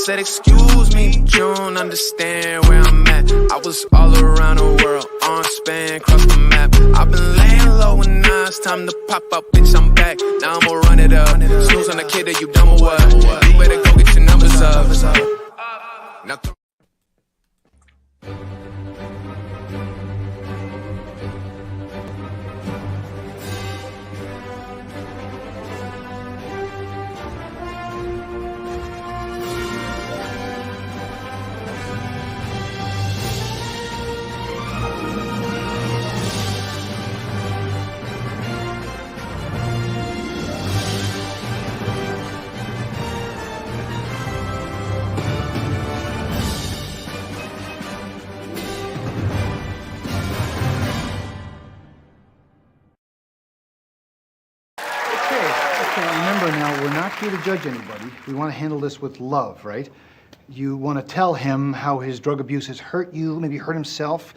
said, excuse me, but you don't understand where I'm at. I was all around the world, on span, cross the map. I've been laying low and now it's time to pop up, bitch, I'm back. Now I'ma run it up. Snooze on the kid that you dumb or what? You better go get your numbers up. Now Remember now, we're not here to judge anybody. We want to handle this with love, right? You want to tell him how his drug abuse has hurt you, maybe hurt himself.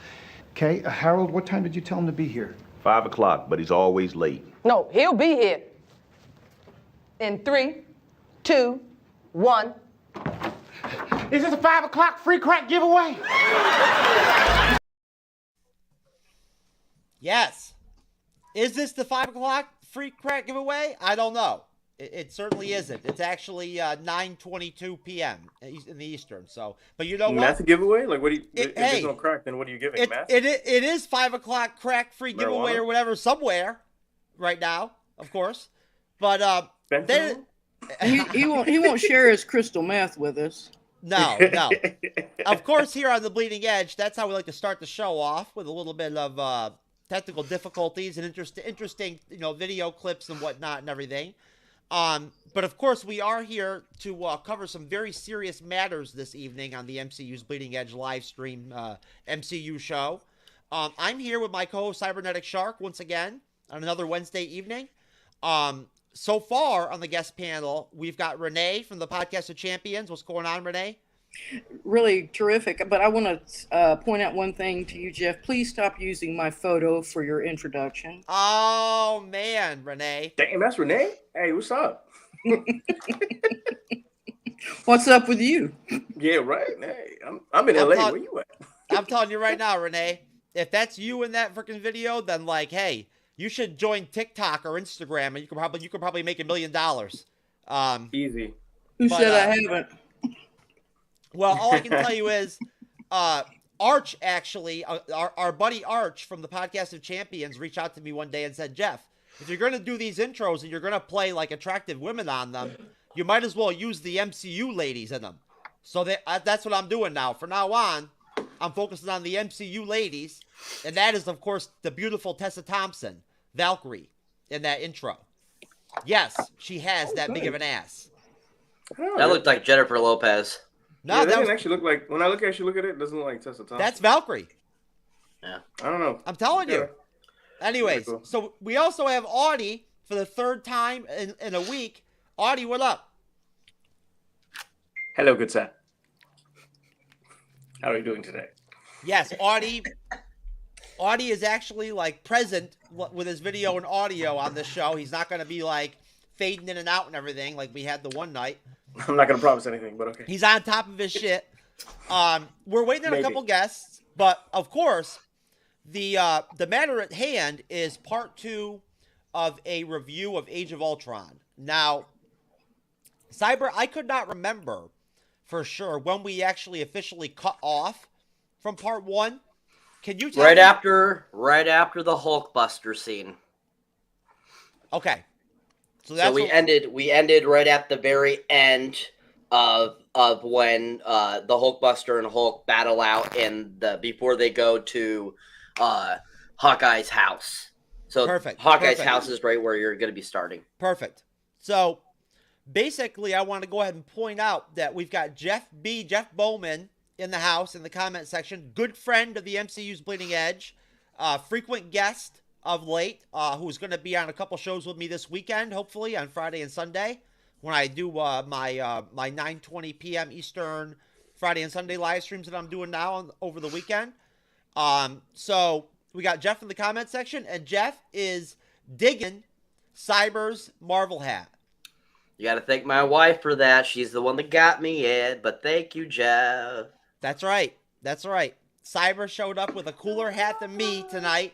Okay, Harold, what time did you tell him to be here? 5 o'clock, but he's always late. No, he'll be here. In 3, 2, 1. Is this a 5 o'clock free crack giveaway? Yes. Is this the 5 o'clock free crack giveaway? I don't know. It certainly isn't. It's actually 9:22 p.m. in the Eastern. So, but you know what? That's a giveaway? Like, what do you? If there's no crack, then what are you giving, Matt? It is 5 o'clock crack free giveaway or whatever somewhere right now, of course. But he won't share his crystal meth with us. No. Of course, here on the Bleeding Edge, that's how we like to start the show off, with a little bit of technical difficulties and interesting, video clips and whatnot and everything. But of course, we are here to cover some very serious matters this evening on the MCU's Bleeding Edge live stream MCU show. I'm here with my co-host Cyberneticshark once again on another Wednesday evening. So far on the guest panel, we've got Renee from the Podcast of Champions. What's going on, Renee? Really terrific. But I want to point out one thing to you, Jeff. Please stop using my photo for your introduction. Oh, man, Renee. Damn, that's Renee? Hey, what's up? What's up with you? Yeah, right. Hey, I'm in LA. Where you at? I'm telling you right now, Renee, if that's you in that freaking video, then hey, you should join TikTok or Instagram, and you could probably make $1 million. Easy. Who said I haven't? Well, all I can tell you is, Arch actually, our buddy Arch from the Podcast of Champions reached out to me one day and said, Jeff, if you're going to do these intros and you're going to play attractive women on them, you might as well use the MCU ladies in them. So that's what I'm doing now. From now on, I'm focusing on the MCU ladies, and that is, of course, the beautiful Tessa Thompson, Valkyrie, in that intro. Yes, she has that big of an ass. That looked like Jennifer Lopez. No, that doesn't actually look like, when I look at it, it doesn't look like Tessa Thompson. That's Valkyrie. Yeah. I don't know. I'm telling you. Anyways, cool. So we also have Audie for the third time in a week. Audie, what up? Hello, good sir. How are you doing today? Yes, Audie is actually present with his video and audio on this show. He's not going to be fading in and out and everything like we had the one night. I'm not going to promise anything, but okay. He's on top of his shit. We're waiting on a couple guests, but of course, the matter at hand is part 2 of a review of Age of Ultron. Now, Cyber, I could not remember for sure when we actually officially cut off from part 1. Can you tell me? Right after the Hulkbuster scene. Okay. So we ended right at the very end of when the Hulkbuster and Hulk battle out before they go to Hawkeye's house. So perfect. Hawkeye's house is right where you're going to be starting. Perfect. So basically, I want to go ahead and point out that we've got Jeff Bowman in the house in the comment section. Good friend of the MCU's Bleeding Edge. Frequent guest of late, who's going to be on a couple shows with me this weekend, hopefully on Friday and Sunday, when I do my 9:20 p.m. Eastern Friday and Sunday live streams that I'm doing now over the weekend. So we got Jeff in the comment section, and Jeff is digging Cyber's Marvel hat. You got to thank my wife for that. She's the one that got me in. But thank you, Jeff. That's right. That's right. Cyber showed up with a cooler hat than me tonight.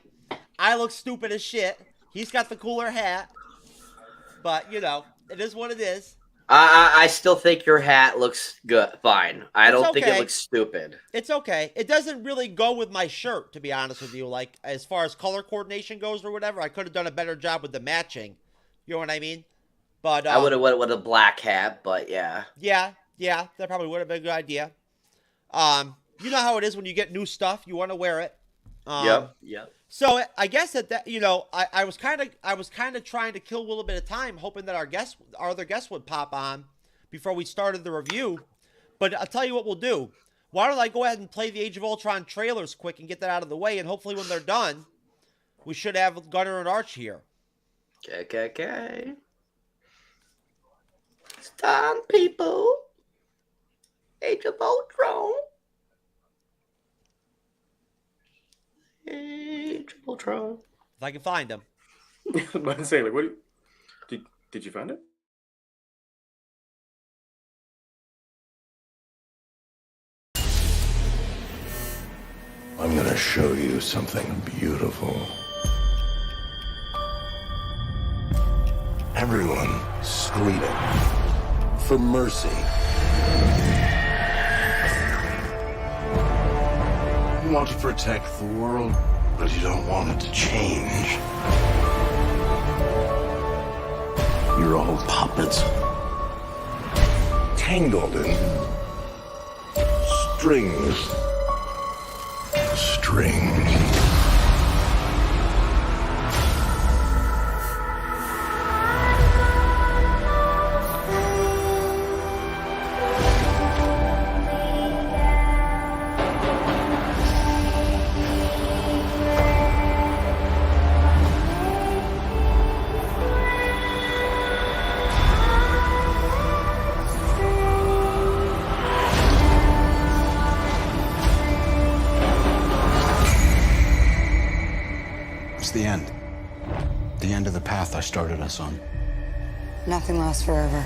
I look stupid as shit. He's got the cooler hat. But, you know, it is what it is. I still think your hat looks good. Fine. I don't think it looks stupid. It's okay. It doesn't really go with my shirt, to be honest with you. Like, as far as color coordination goes or whatever, I could have done a better job with the matching. You know what I mean? But I would have went with a black hat, but yeah. Yeah, that probably would have been a good idea. You know how it is when you get new stuff, you want to wear it. Yep. So I guess that you know, I was kind of trying to kill a little bit of time, hoping that our other guests would pop on before we started the review. But I'll tell you what we'll do. Why don't I go ahead and play the Age of Ultron trailers quick and get that out of the way, and hopefully when they're done, we should have Gunnar and Arch here. Okay. It's time, people. Age of Ultron. Age of Ultron. If I can find them. I was about to say, like, what? Did you find it? I'm gonna show you something beautiful. Everyone screaming for mercy. You want to protect the world, but you don't want it to change. You're all puppets, tangled in strings. The end. The end of the path I started us on. Nothing lasts forever.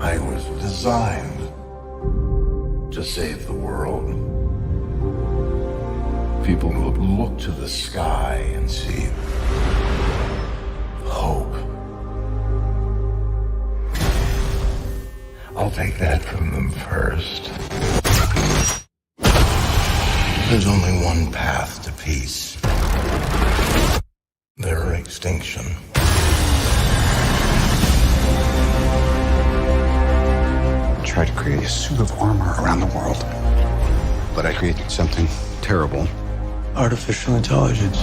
I was designed to save the world. People will look to the sky and see hope. I'll take that from them first. There's only one path to peace. Their extinction. Tried to create a suit of armor around the world. But I created something terrible. Artificial intelligence.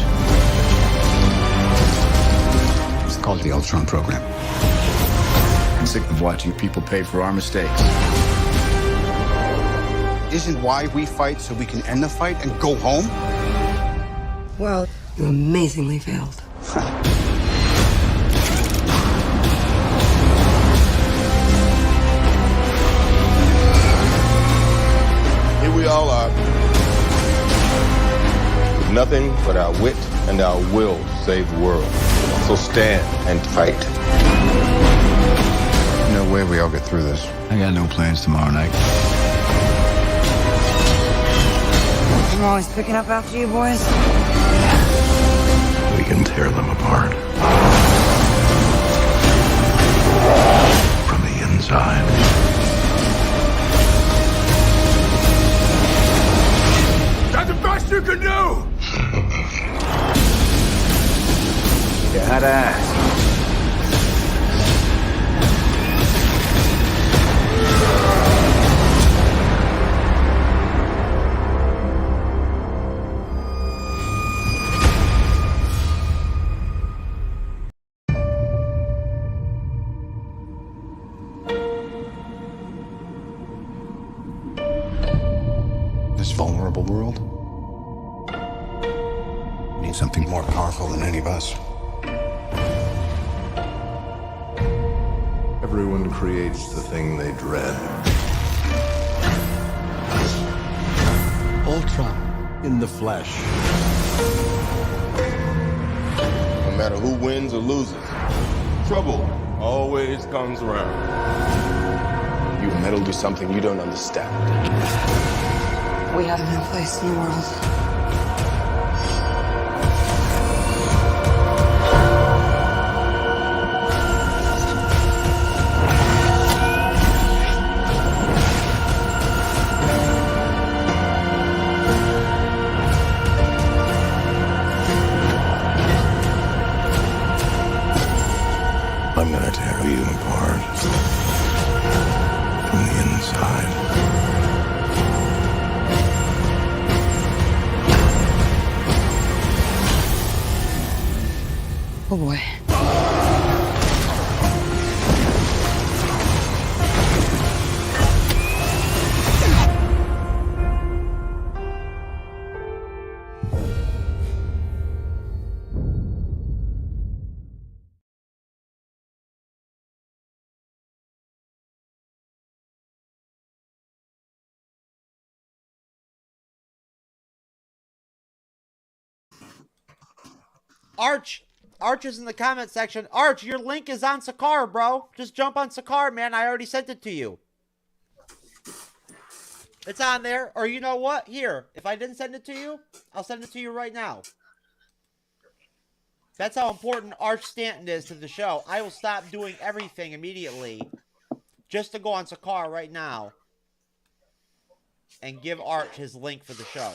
It's called the Ultron program. I'm sick of watching people pay for our mistakes. Isn't why we fight so we can end the fight and go home? Well, you amazingly failed. We all are, with nothing but our wit and our will to save the world. So stand and fight. No way we all get through this. I got no plans tomorrow night. I'm always picking up after you boys. We can tear them apart. inside. That's the best you can do! You had to ask. This vulnerable world needs something more powerful than any of us. Everyone creates the thing they dread. Ultron in the flesh. No matter who wins or loses, trouble always comes around. You meddle to something you don't understand. We have no place in the world. I'm gonna tear you apart from the inside. Oh boy. Arch is in the comment section. Arch, your link is on Sakar, bro. Just jump on Sakar, man. I already sent it to you. It's on there. Or you know what? Here, if I didn't send it to you, I'll send it to you right now. That's how important Arch Stanton is to the show. I will stop doing everything immediately just to go on Sakar right now and give Arch his link for the show.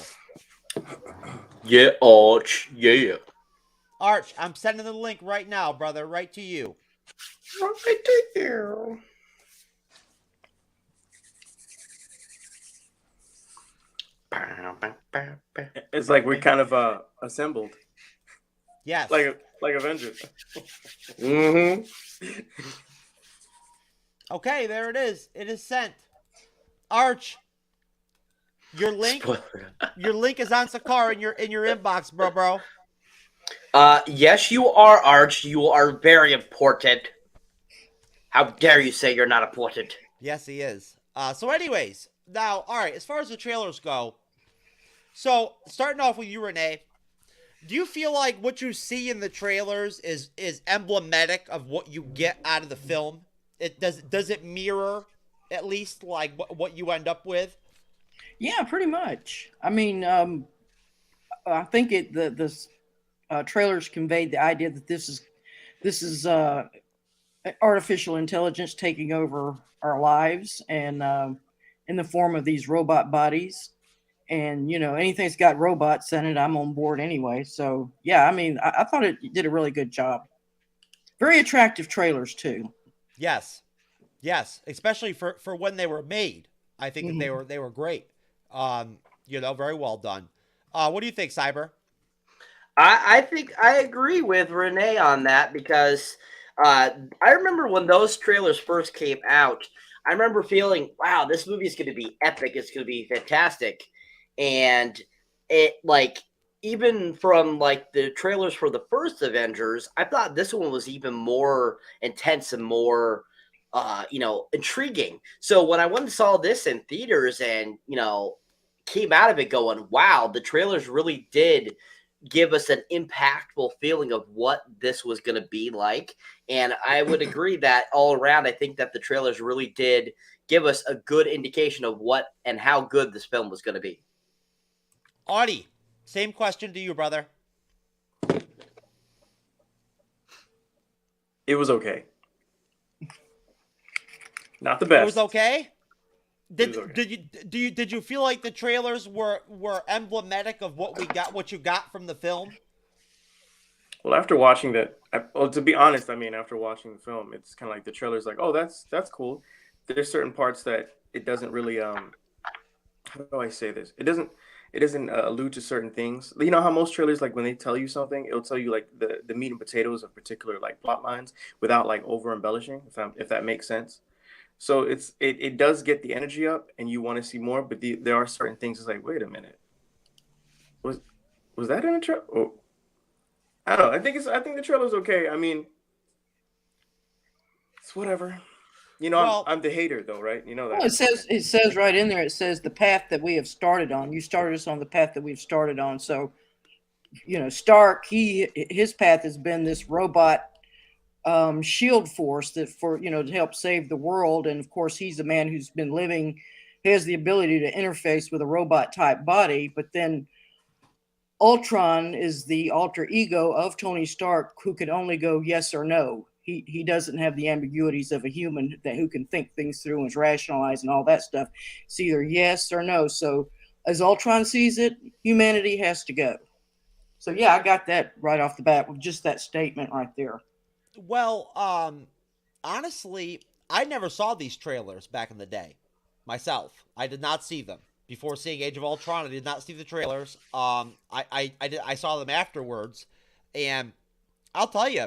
Yeah, Arch. Yeah. Arch, I'm sending the link right now, brother, right to you. Right to you. It's like we're kind of assembled. Yes. Like Avengers. Mm-hmm. Okay, there it is. It is sent. Arch, your link is on Sakar in your inbox, bro. Yes, you are, Arch. You are very important. How dare you say you're not important? Yes, he is. So anyways, now, all right, as far as the trailers go, so starting off with you, Renee, do you feel like what you see in the trailers is emblematic of what you get out of the film? Does it mirror at least like what you end up with? Yeah, pretty much. I mean, I think the trailers conveyed the idea that this is artificial intelligence taking over our lives, and in the form of these robot bodies. And anything that's got robots in it, I'm on board anyway. So yeah, I mean, I thought it did a really good job. Very attractive trailers too. Yes, especially for when they were made. I think that they were great. Very well done. What do you think, Cyber? I think I agree with Renee on that, because I remember when those trailers first came out, I remember feeling, wow, this movie is going to be epic. It's going to be fantastic. And it, like, even from like the trailers for the first Avengers, I thought this one was even more intense and more, intriguing. So when I went and saw this in theaters and, came out of it going, wow, the trailers really did give us an impactful feeling of what this was going to be like. And I would agree that all around, I think that the trailers really did give us a good indication of what and how good this film was going to be. Audie, same question to you, brother. It was okay. Not the best. It was okay. It was okay. Did you feel like the trailers were emblematic of what you got from the film? Well, after watching that, to be honest, after watching the film, it's kind of like the trailer's like, oh, that's cool. There's certain parts that it doesn't really how do I say this? It doesn't allude to certain things. You know how most trailers, like when they tell you something, it'll tell you like the meat and potatoes of particular like plot lines without like over embellishing, if that makes sense. So it does get the energy up and you want to see more, but there are certain things it's like, wait a minute, was that in a trailer? Oh, I don't know. I think the trailer's okay. I mean, it's whatever. You know, Well- I'm the hater though, right? You know that. Well, it says right in there. It says the path that we have started on. You started us on the path that we've started on. So, you know, Stark, his path has been this robot shield force to help save the world. And of course, he's a man who's been living. He has the ability to interface with a robot type body, but then Ultron is the alter ego of Tony Stark, who can only go yes or no. He doesn't have the ambiguities of a human who can think things through and rationalize and all that stuff. It's either yes or no. So as Ultron sees it, humanity has to go. So yeah, I got that right off the bat with just that statement right there. Well, honestly, I never saw these trailers back in the day myself. I did not see them before seeing Age of Ultron. I did not see the trailers. I saw them afterwards, and I'll tell you,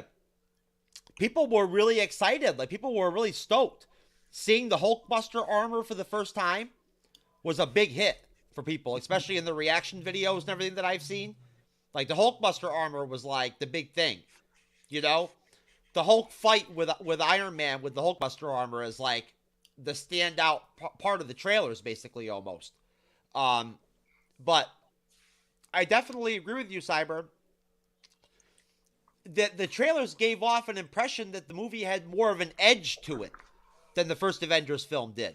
people were really excited. Like, people were really stoked. Seeing the Hulkbuster armor for the first time was a big hit for people, especially in the reaction videos and everything that I've seen. Like, the Hulkbuster armor was like the big thing, you know? The Hulk fight with Iron Man with the Hulkbuster armor is like the standout part of the trailers, basically, almost. But I definitely agree with you, Cyber. The trailers gave off an impression that the movie had more of an edge to it than the first Avengers film did.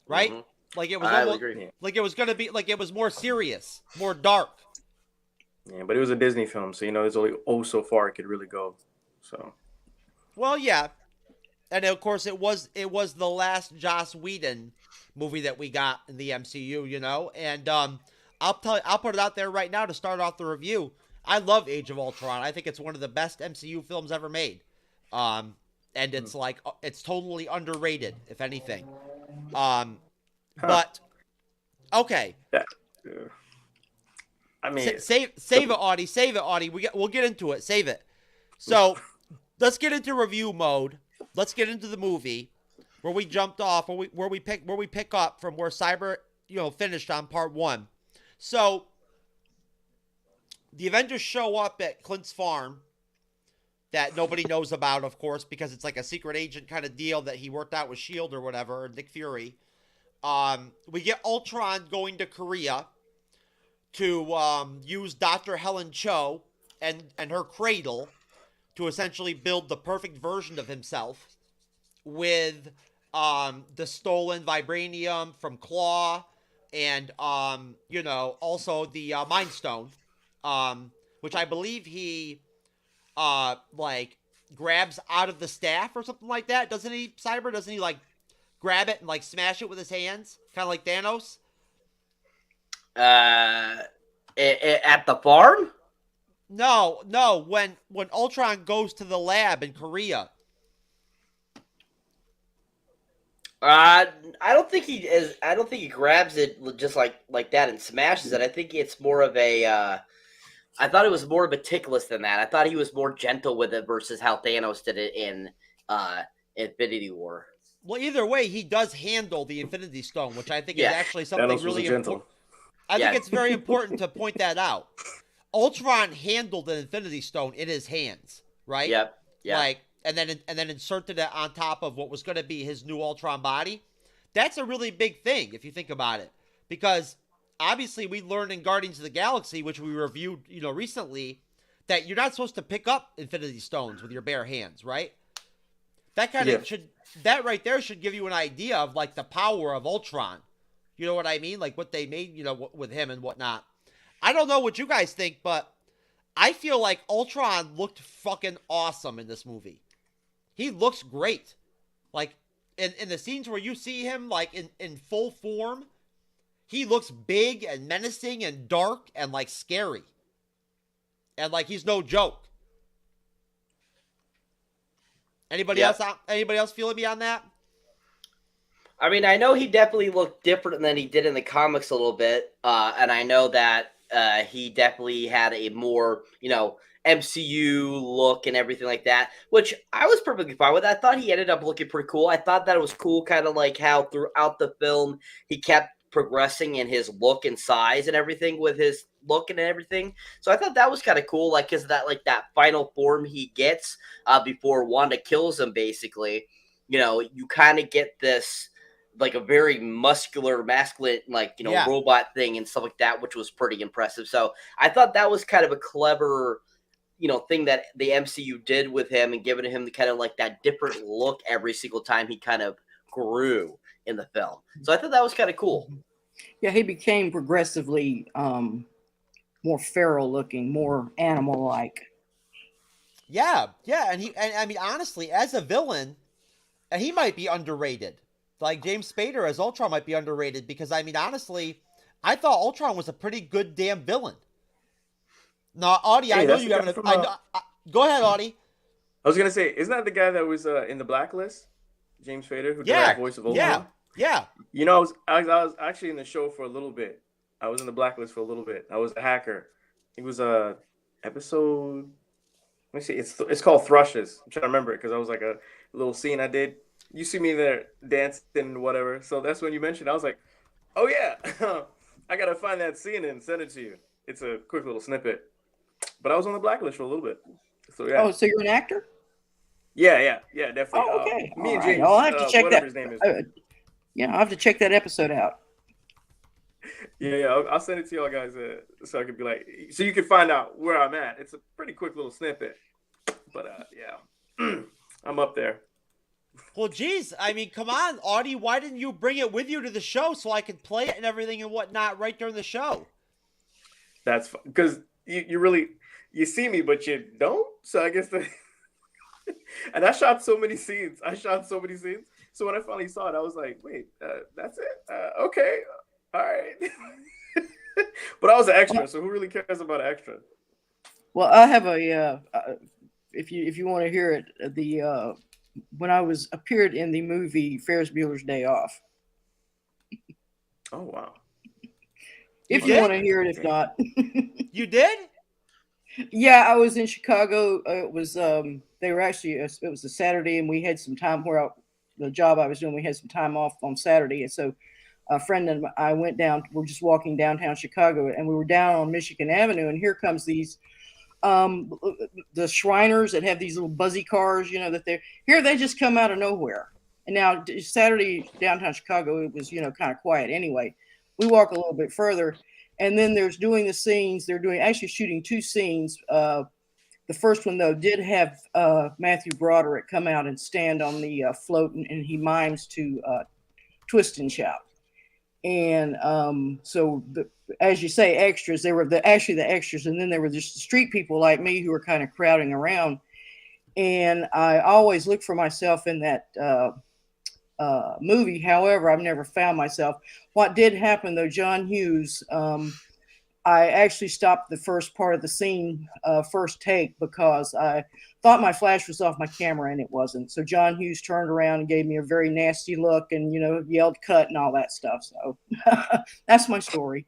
Right? Mhm. Like, it was I almost, agree. like it was going to be, like, it was more serious, more dark. Yeah, but it was a Disney film, so there's only so far it could really go. So. Well, yeah, and of course it was the last Joss Whedon movie that we got in the MCU, you know. And I'll put it out there right now to start off the review. I love Age of Ultron. I think it's one of the best MCU films ever made. And it's like it's totally underrated, if anything. But okay. I mean, save it, Audie. Save it, Audie. We'll get into it. Save it. So let's get into review mode. Let's get into the movie where we jumped off, where we pick up from where Cyber finished on part 1. So the Avengers show up at Clint's farm that nobody knows about, of course, because it's like a secret agent kind of deal that he worked out with S.H.I.E.L.D. or whatever, or Nick Fury. We get Ultron going to Korea to use Dr. Helen Cho and her cradle to essentially build the perfect version of himself with the stolen vibranium from Claw and, also the Mind Stone, which I believe he, grabs out of the staff or something like that. Doesn't he, Cyber? Doesn't he, grab it and, smash it with his hands? Kind of like Thanos? At the farm? No. When Ultron goes to the lab in Korea. I don't think he is. I don't think he grabs it just like that and smashes it. I think it's more of a. I thought it was more meticulous than that. I thought he was more gentle with it versus how Thanos did it in Infinity War. Well, either way, he does handle the Infinity Stone, which I think is actually something Thanos really was gentle. important. I think it's very important to point that out. Ultron handled the Infinity Stone in his hands, right? Yep. Yeah. And then inserted it on top of what was going to be his new Ultron body. That's a really big thing if you think about it, because obviously we learned in Guardians of the Galaxy, which we reviewed, recently, that you're not supposed to pick up Infinity Stones with your bare hands, right? That that right there should give you an idea of the power of Ultron. You know what I mean? Like what they made, with him and whatnot. I don't know what you guys think, but I feel like Ultron looked fucking awesome in this movie. He looks great. Like in the scenes where you see him like in full form, he looks big and menacing and dark and like scary. And like he's no joke. Anybody else feeling me on that? I mean, I know he definitely looked different than he did in the comics a little bit, and I know that he definitely had a more, MCU look and everything like that, which I was perfectly fine with. I thought he ended up looking pretty cool. I thought that it was cool, kind of like how throughout the film he kept progressing in his look and size and everything with his look and everything. So I thought that was kind of cool, like, because that final form he gets before Wanda kills him, basically, you kind of get this like a very muscular, masculine, robot thing and stuff like that, which was pretty impressive. So I thought that was kind of a clever, thing that the MCU did with him and giving him the kind of like that different look every single time he kind of grew in the film. So I thought that was kind of cool. Yeah, he became progressively more feral looking, more animal like. Yeah, and I mean honestly, as a villain, he might be underrated. Like James Spader as Ultron might be underrated because I mean honestly, I thought Ultron was a pretty good damn villain. No, Audie, I know you haven't. Go ahead, Audie. I was gonna say, isn't that the guy that was in the Blacklist, James Spader, who did the voice of Ultron? Yeah. I was actually in the show for a little bit. I was in the Blacklist for a little bit. I was a hacker. It was a episode. Let me see. It's called Thrushes. I'm trying to remember it because I was like a little scene I did. You see me there dancing, whatever. So that's when you mentioned. I was like, oh yeah, I gotta find that scene and send it to you. It's a quick little snippet. But I was on the Blacklist for a little bit. So yeah. Oh, so you're an actor? Yeah, definitely. Oh, okay. Me and James. I'll have to check that. His name is. I'll have to check that episode out. Yeah. I'll send it to y'all guys so I could be like, so you can find out where I'm at. It's a pretty quick little snippet, but yeah, I'm up there. Well, geez, I mean, come on, Audie, why didn't you bring it with you to the show so I could play it and everything and whatnot right during the show? That's because you see me, but you don't. So I guess and I shot so many scenes. So when I finally saw it, I was like, wait, that's it? Okay. All right. But I was an extra, so who really cares about an extra? Well, I have a, if you want to hear it, when I appeared in the movie Ferris Bueller's Day Off. Oh, wow. If you want to hear it, if not. You did? Yeah, I was in Chicago. It was, they were actually, it was a Saturday and we had some time the job I was doing, we had some time off on Saturday. And so a friend and I we're just walking downtown Chicago and we were down on Michigan Avenue and here comes these, the Shriners that have these little buzzy cars, that they just come out of nowhere. And now Saturday downtown Chicago, it was, kind of quiet anyway. We walk a little bit further and then there's doing the scenes. They're actually shooting two scenes. The first one, though, did have Matthew Broderick come out and stand on the float, and he mimes to Twist and Shout. And so, as you say, extras, they were actually the extras, and then there were just the street people like me who were kind of crowding around. And I always look for myself in that movie. However, I've never found myself. What did happen, though, John Hughes, I actually stopped the first part of the scene, first take, because I thought my flash was off my camera and it wasn't. So John Hughes turned around and gave me a very nasty look and, yelled cut and all that stuff. So that's my story.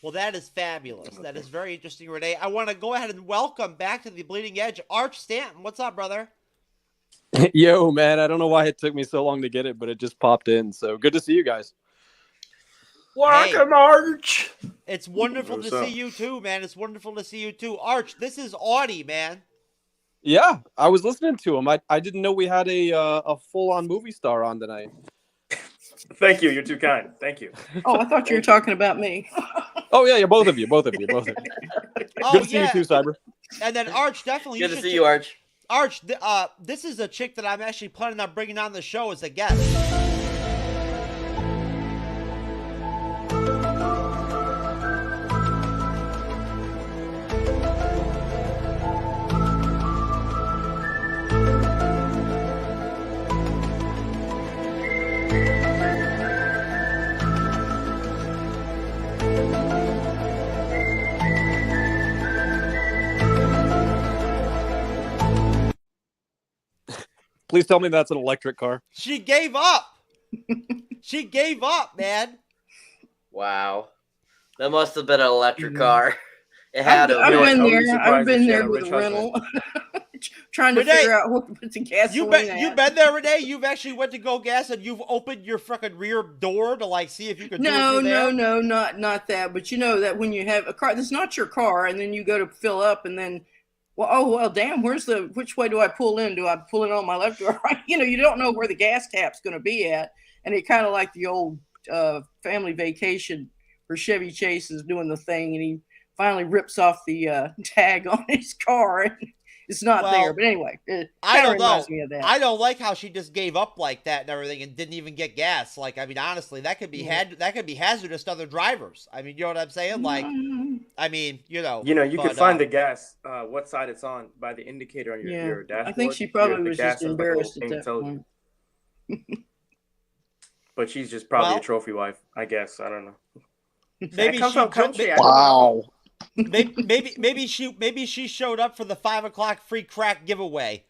Well, that is fabulous. That is very interesting, Renee. I want to go ahead and welcome back to the Bleeding Edge, Arch Stanton. What's up, brother? Yo, man, I don't know why it took me so long to get it, but it just popped in. So good to see you guys. Welcome, Arch. It's wonderful to see you too, man. It's wonderful to see you too. Arch, this is Audie, man. Yeah, I was listening to him. I didn't know we had a full-on movie star on tonight. Thank you. You're too kind. Thank you. Oh, I thought you were talking about me. Oh, yeah, both of you. Good to see you too, Cyber. And then Arch, definitely. Good to see you, Arch. Arch, this is a chick that I'm actually planning on bringing on the show as a guest. Please tell me that's an electric car. She gave up. She gave up, man. Wow. That must have been an electric car. It had I've been there. I've been there with a rental. Trying to Renee, figure out what to put the gasoline You've been there, Renee? You've actually went to go gas and you've opened your fucking rear door to like see if you could do it through there? No, not that. But you know that when you have a car that's not your car and then you go to fill up and then well, damn, which way do I pull in? Do I pull it on my left or right? You know, you don't know where the gas tap's going to be at. And it kind of like the old Family Vacation where Chevy Chase is doing the thing and he finally rips off the tag on his car and it's not there. But anyway, it kind of reminds me of that. I don't like how she just gave up like that and everything and didn't even get gas. Like, I mean, honestly, that could be hazardous to other drivers. I mean, you know what I'm saying? Like, I mean, you can find the gas, what side it's on by the indicator on your dashboard. I think she probably was just embarrassed at that point. But she's just probably a trophy wife, I guess. I don't know. Maybe comes from country. Wow. Maybe she showed up for the 5 o'clock free crack giveaway.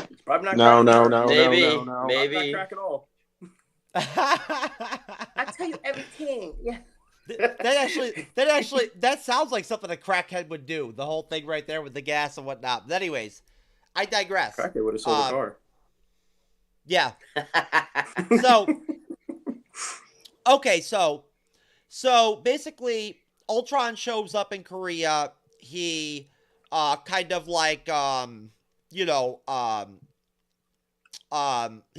It's probably not. No. Maybe. Not crack at all. I tell you everything. Yeah. That sounds like something a crackhead would do. The whole thing right there with the gas and whatnot. But anyways, I digress. Crackhead would have sold a car. Yeah. Okay, so basically Ultron shows up in Korea. He kind of like he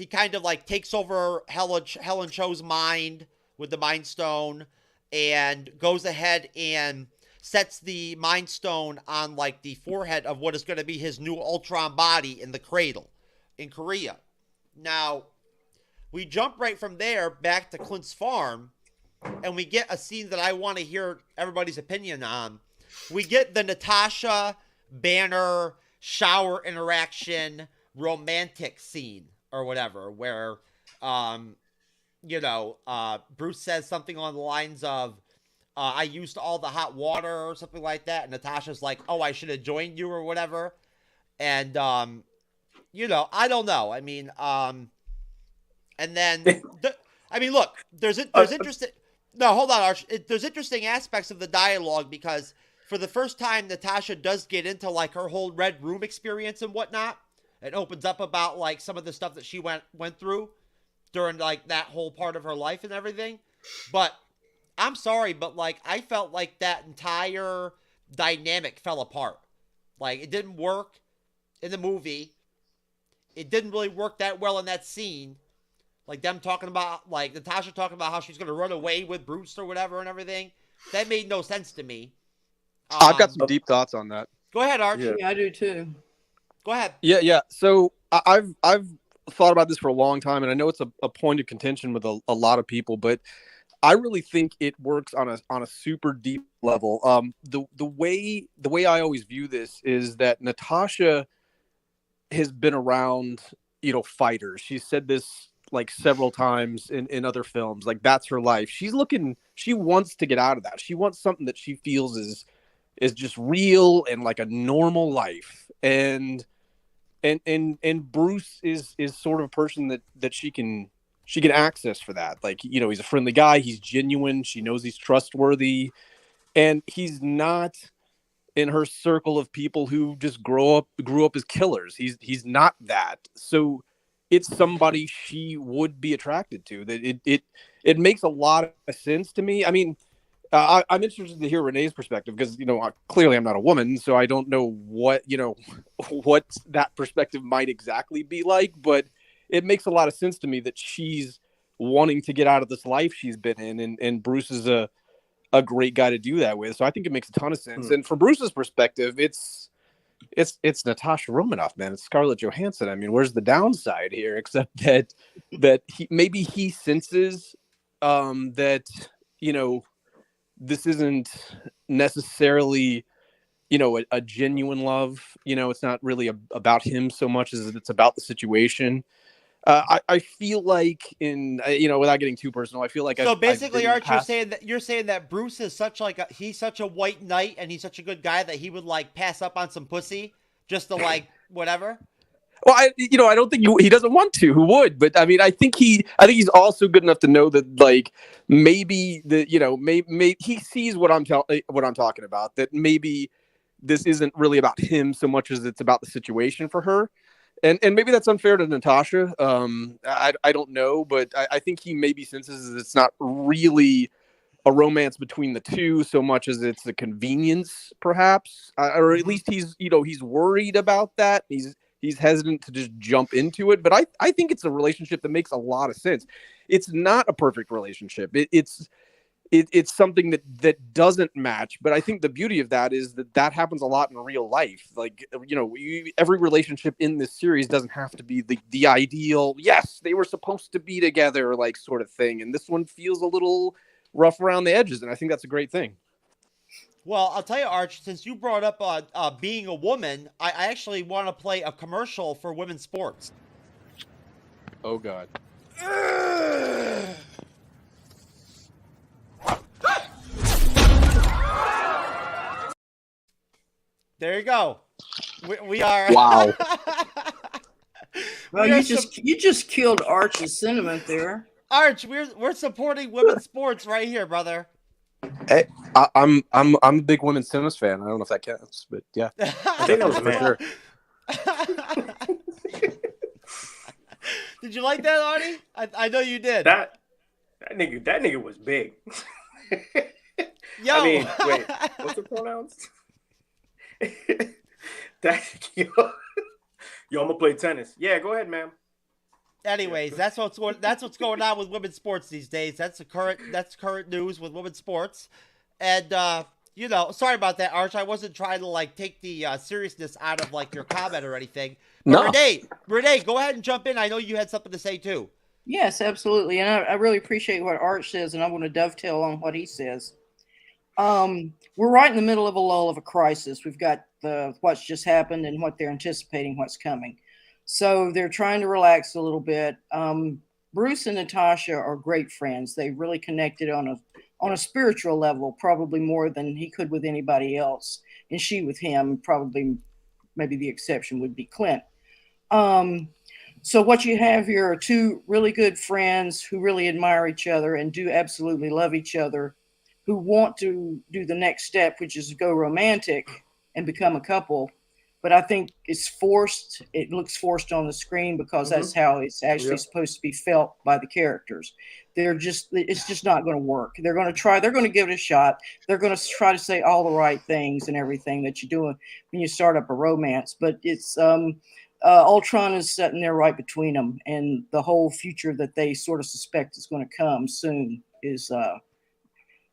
kind of like takes over Helen Cho's mind with the Mind Stone and goes ahead and sets the Mind Stone on like the forehead of what is going to be his new Ultron body in the cradle in Korea. Now, we jump right from there back to Clint's farm, and we get a scene that I want to hear everybody's opinion on. We get the Natasha Banner shower interaction romantic scene or whatever, where, Bruce says something on the lines of, I used all the hot water or something like that. And Natasha's like, oh, I should have joined you or whatever. And, I don't know. I mean, and then, look, there's interesting. No, hold on, Arch. There's interesting aspects of the dialogue because for the first time, Natasha does get into like her whole Red Room experience and whatnot. It opens up about like some of the stuff that she went through during like that whole part of her life and everything. But I'm sorry, but like I felt like that entire dynamic fell apart. Like it didn't work in the movie. It didn't really work that well in that scene. Like them talking about, like Natasha talking about how she's going to run away with Bruce or whatever and everything. That made no sense to me. I've got some deep thoughts on that. Go ahead, Arch. Yeah, I do too. Go ahead. Yeah. So I've thought about this for a long time, and I know it's a point of contention with a lot of people, but I really think it works on a super deep level. The way I always view this is that Natasha has been around, fighters. She's said this like several times in other films. Like that's her life. She wants to get out of that. She wants something that she feels is just real and like a normal life. And Bruce is sort of a person that she can access for that. Like, he's a friendly guy. He's genuine. She knows he's trustworthy, and he's not in her circle of people who just grew up as killers. He's not that. So it's somebody she would be attracted to. That it makes a lot of sense to me. I mean, I'm interested to hear Renee's perspective because, clearly I'm not a woman, so I don't know what that perspective might exactly be like, but it makes a lot of sense to me that she's wanting to get out of this life she's been in, and Bruce is a great guy to do that with. So I think it makes a ton of sense. And from Bruce's perspective, it's Natasha Romanoff, man. It's Scarlett Johansson. I mean, where's the downside here? Except that he senses that, this isn't necessarily, a genuine love. It's not really about him so much as it's about the situation. I feel like without getting too personal, I feel like so I've basically, been Arch, past- you're saying that Bruce is he's such a white knight and he's such a good guy that he would like pass up on some pussy just to like whatever. Well, I don't think he doesn't want to. Who would? But I mean, I think he's also good enough to know that like maybe maybe he sees what I'm talking about. That maybe this isn't really about him so much as it's about the situation for her. And maybe that's unfair to Natasha. I don't know, but I think he maybe senses it's not really a romance between the two so much as it's a convenience, perhaps, or at least he's worried about that. He's hesitant to just jump into it, but I think it's a relationship that makes a lot of sense. It's not a perfect relationship. It's something that doesn't match, but I think the beauty of that is that happens a lot in real life. Like, every relationship in this series doesn't have to be the ideal, yes, they were supposed to be together, like sort of thing. And this one feels a little rough around the edges, and I think that's a great thing. Well, I'll tell you, Arch, since you brought up being a woman, I actually want to play a commercial for women's sports. Oh, God. There you go. We are. Wow. Well, you just killed Arch's sentiment there. Arch, we're supporting women's sports right here, brother. Hey, I'm a big women's tennis fan. I don't know if that counts, but yeah, I think that was for sure. Did you like that, Audie? I know you did. That nigga was big. Yo. I mean, wait, what's the pronouns? Yo, I'm gonna play tennis. Yeah, go ahead, ma'am. Anyways, that's what's going on with women's sports these days. That's current news with women's sports. And sorry about that, Arch. I wasn't trying to like take the seriousness out of like your comment or anything. But No. Renee, go ahead and jump in. I know you had something to say too. Yes, absolutely. And I really appreciate what Arch says, and I want to dovetail on what he says. We're right in the middle of a lull of a crisis. We've got what's just happened and what they're anticipating what's coming. So they're trying to relax a little bit. Bruce and Natasha are great friends. They really connected on a spiritual level, probably more than he could with anybody else. And she with him, probably maybe the exception would be Clint. So what you have here are two really good friends who really admire each other and do absolutely love each other, who want to do the next step, which is go romantic and become a couple. But I think it's forced. It looks forced on the screen because that's how it's actually supposed to be felt by the characters. It's just not going to work. They're going to try. They're going to give it a shot. They're going to try to say all the right things and everything that you're doing when you start up a romance. But it's Ultron is sitting there right between them, and the whole future that they sort of suspect is going to come soon is going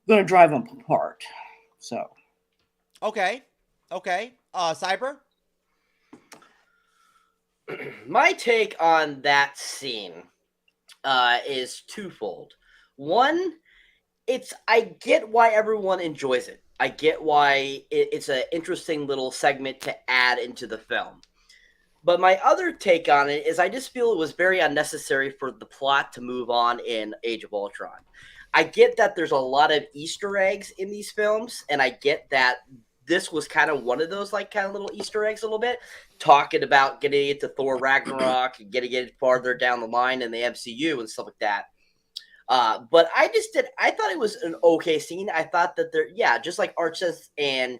to drive them apart. So, okay, Cyber. My take on that scene is twofold. One, I get why everyone enjoys it. I get why it's an interesting little segment to add into the film. But my other take on it is I just feel it was very unnecessary for the plot to move on in Age of Ultron. I get that there's a lot of Easter eggs in these films, and I get that this was kind of one of those like kind of little Easter eggs a little bit, talking about getting it to Thor Ragnarok and getting it farther down the line in the MCU and stuff like that. But I thought it was an okay scene. I thought that just like Arch says and,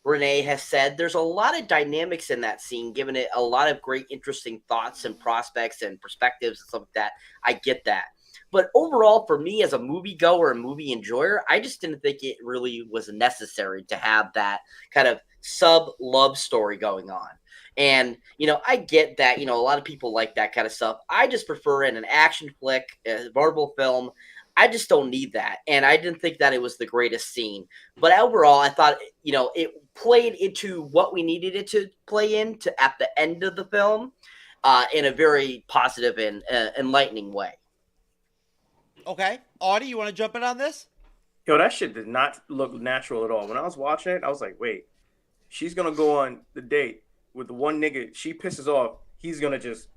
Renee has said, there's a lot of dynamics in that scene, giving it a lot of great, interesting thoughts and prospects and perspectives and stuff like that. I get that. But overall, for me as a moviegoer and movie enjoyer, I just didn't think it really was necessary to have that kind of sub-love story going on. And, I get that, a lot of people like that kind of stuff. I just prefer in an action flick, a Marvel film, I just don't need that. And I didn't think that it was the greatest scene. But overall, I thought, it played into what we needed it to play into at the end of the film in a very positive and enlightening way. Okay. Audie, you want to jump in on this? Yo, that shit did not look natural at all. When I was watching it, I was like, wait, she's going to go on the date with the one nigga she pisses off. He's going to just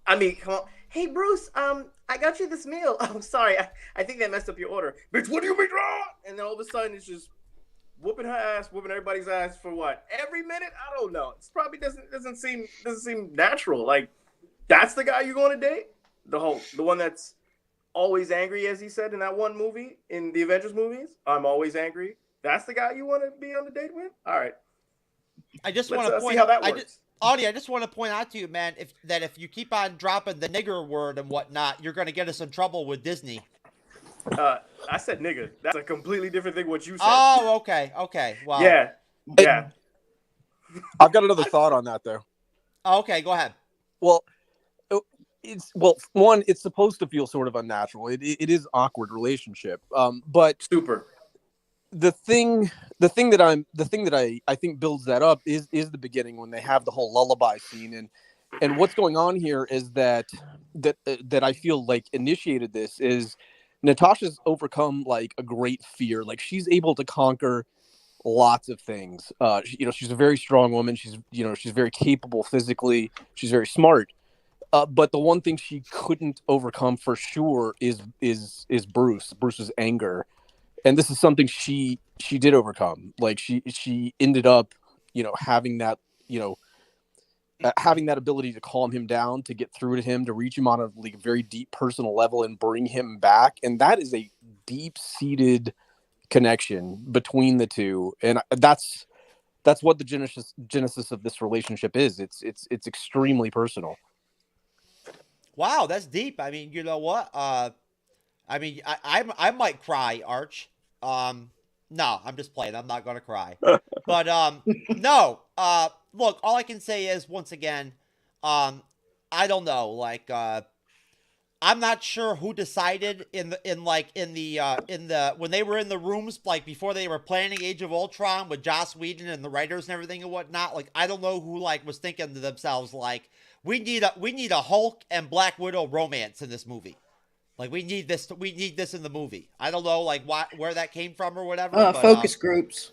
I mean, come on. Hey, Bruce, I got you this meal. I'm sorry. I think they messed up your order. Bitch, what do you mean wrong? And then all of a sudden it's just whooping her ass, whooping everybody's ass for what? Every minute? I don't know. It probably doesn't seem natural. Like, that's the guy you're going to date? The one that's always angry, as he said in that one movie, in the Avengers movies. I'm always angry. That's the guy you want to be on the date with? All right. I just want to point see how that works. Audie, I just want to point out to you, man, if you keep on dropping the nigger word and whatnot, you're going to get us in trouble with Disney. I said nigga. That's a completely different thing what you said. Oh, okay. Wow. Yeah. I've got another thought on that, though. Okay, go ahead. Well, it's supposed to feel sort of unnatural. It is awkward relationship. But super. The thing that I think builds that up is the beginning when they have the whole lullaby scene, and what's going on here is that I feel like initiated this is Natasha's overcome like a great fear. Like, she's able to conquer lots of things. She's a very strong woman. She's very capable physically. She's very smart. But the one thing she couldn't overcome for sure is Bruce's anger. And this is something she did overcome. Like, she ended up, having that, having that ability to calm him down, to get through to him, to reach him on a like very deep personal level and bring him back. And that is a deep-seated connection between the two. And that's what the genesis of this relationship is. It's extremely personal. Wow, that's deep. I mean, you know what? I might cry, Arch. No, I'm just playing. I'm not going to cry. But no. Look, all I can say is, once again, I don't know. Like, I'm not sure who decided when they were in the rooms, like before they were planning Age of Ultron with Joss Whedon and the writers and everything and whatnot. Like, I don't know who was thinking to themselves, like, we need a Hulk and Black Widow romance in this movie. Like, we need this in the movie. I don't know, like, where that came from or whatever. Focus groups.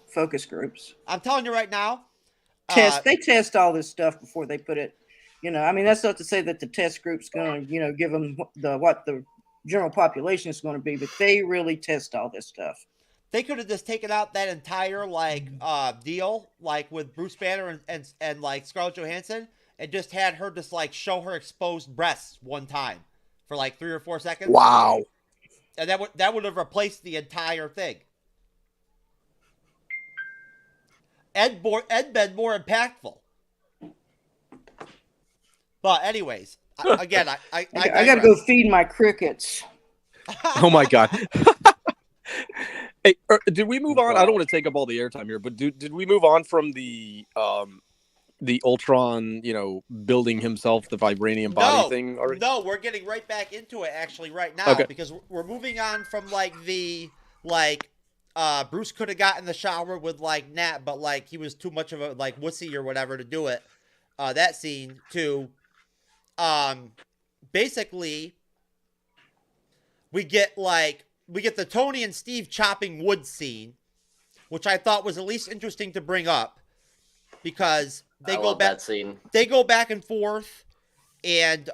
I'm telling you right now. They test all this stuff before they put it. That's not to say that the test group's going to, give them what the general population is going to be, but they really test all this stuff. They could have just taken out that entire deal, like with Bruce Banner and like Scarlett Johansson, and just had her just like show her exposed breasts one time for like 3 or 4 seconds. Wow. And that would have replaced the entire thing. Ed been more impactful. But anyways, again, I got to go feed my crickets. Oh my God. Hey, did we move on? I don't want to take up all the airtime here, but did we move on from the Ultron, building himself the vibranium body thing already? No, we're getting right back into it actually right now, because we're moving on from Bruce could have got in the shower with Nat, but he was too much of a wussy or whatever to do it. That scene to basically we get the Tony and Steve chopping wood scene, which I thought was at least interesting to bring up, because they go back. That scene. They go back and forth, and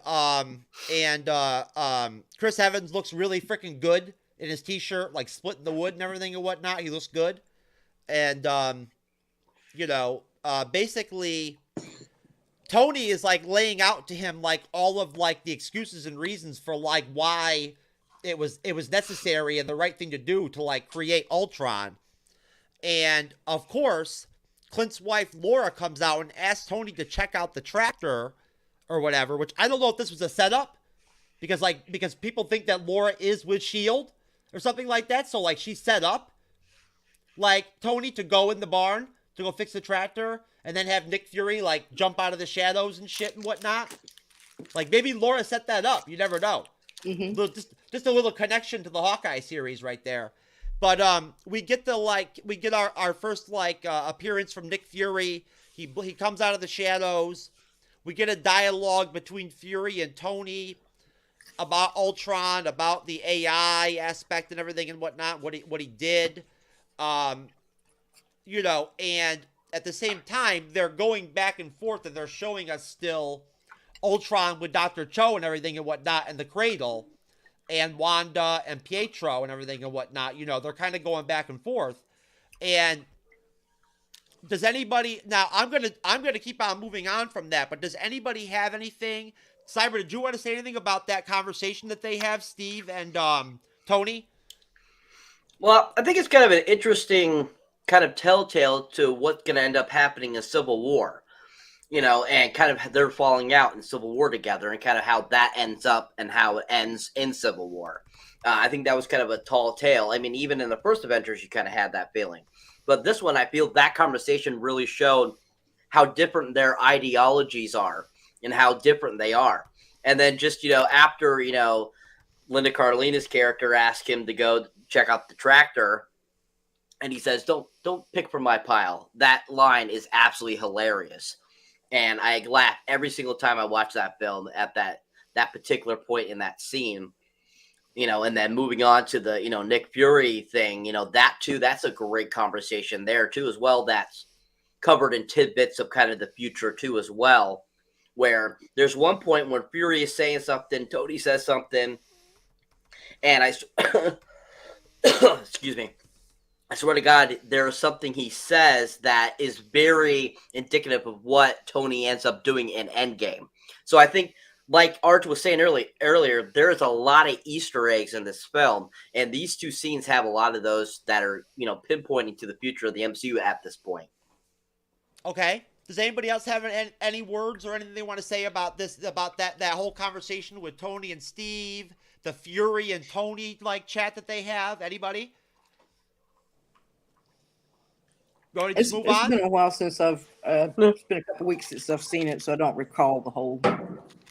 Chris Evans looks really freaking good in his t-shirt, splitting the wood and everything and whatnot. He looks good, and basically Tony is laying out to him all of the excuses and reasons for why it was necessary and the right thing to do to create Ultron. And of course, Clint's wife Laura comes out and asks Tony to check out the tractor or whatever, which I don't know if this was a setup, because people think that Laura is with S.H.I.E.L.D. or something like that. So she set up Tony to go in the barn to go fix the tractor, and then have Nick Fury jump out of the shadows and shit and whatnot. Maybe Laura set that up. You never know. Mm-hmm. Just a little connection to the Hawkeye series right there. But we get our first appearance from Nick Fury. He comes out of the shadows. We get a dialogue between Fury and Tony about Ultron, about the AI aspect and everything and whatnot, what he did. And at the same time, they're going back and forth, and they're showing us still Ultron with Dr. Cho and everything and whatnot in the cradle, and Wanda and Pietro and everything and whatnot, you know, they're kind of going back and forth. And does anybody, now I'm gonna keep on moving on from that, but does anybody have anything? Cyber, did you want to say anything about that conversation that they have, Steve and Tony? Well, I think it's kind of an interesting kind of telltale to what's going to end up happening in Civil War, you know, and kind of they're falling out in Civil War together, and kind of how that ends up and how it ends in Civil War. I think that was kind of a tall tale. I mean, even in the first Avengers, you kind of had that feeling. But this one, I feel that conversation really showed how different their ideologies are and how different they are. And then just, you know, after, you know, Linda Carlina's character asked him to go check out the tractor, and he says, don't pick from my pile. That line is absolutely hilarious. And I laugh every single time I watch that film at that particular point in that scene. You know, and then moving on to the, you know, Nick Fury thing, you know, that too, that's a great conversation there too as well. That's covered in tidbits of kind of the future too as well, where there's one point when Fury is saying something, Tony says something, and excuse me, I swear to God, there is something he says that is very indicative of what Tony ends up doing in Endgame. So I think, like Art was saying earlier, there is a lot of Easter eggs in this film, and these two scenes have a lot of those that are, you know, pinpointing to the future of the MCU at this point. Okay. Does anybody else have any words or anything they want to say about this, about that whole conversation with Tony and Steve, the Fury and Tony like chat that they have? Anybody? It's been a while since I've. It's been a couple weeks since I've seen it, so I don't recall the whole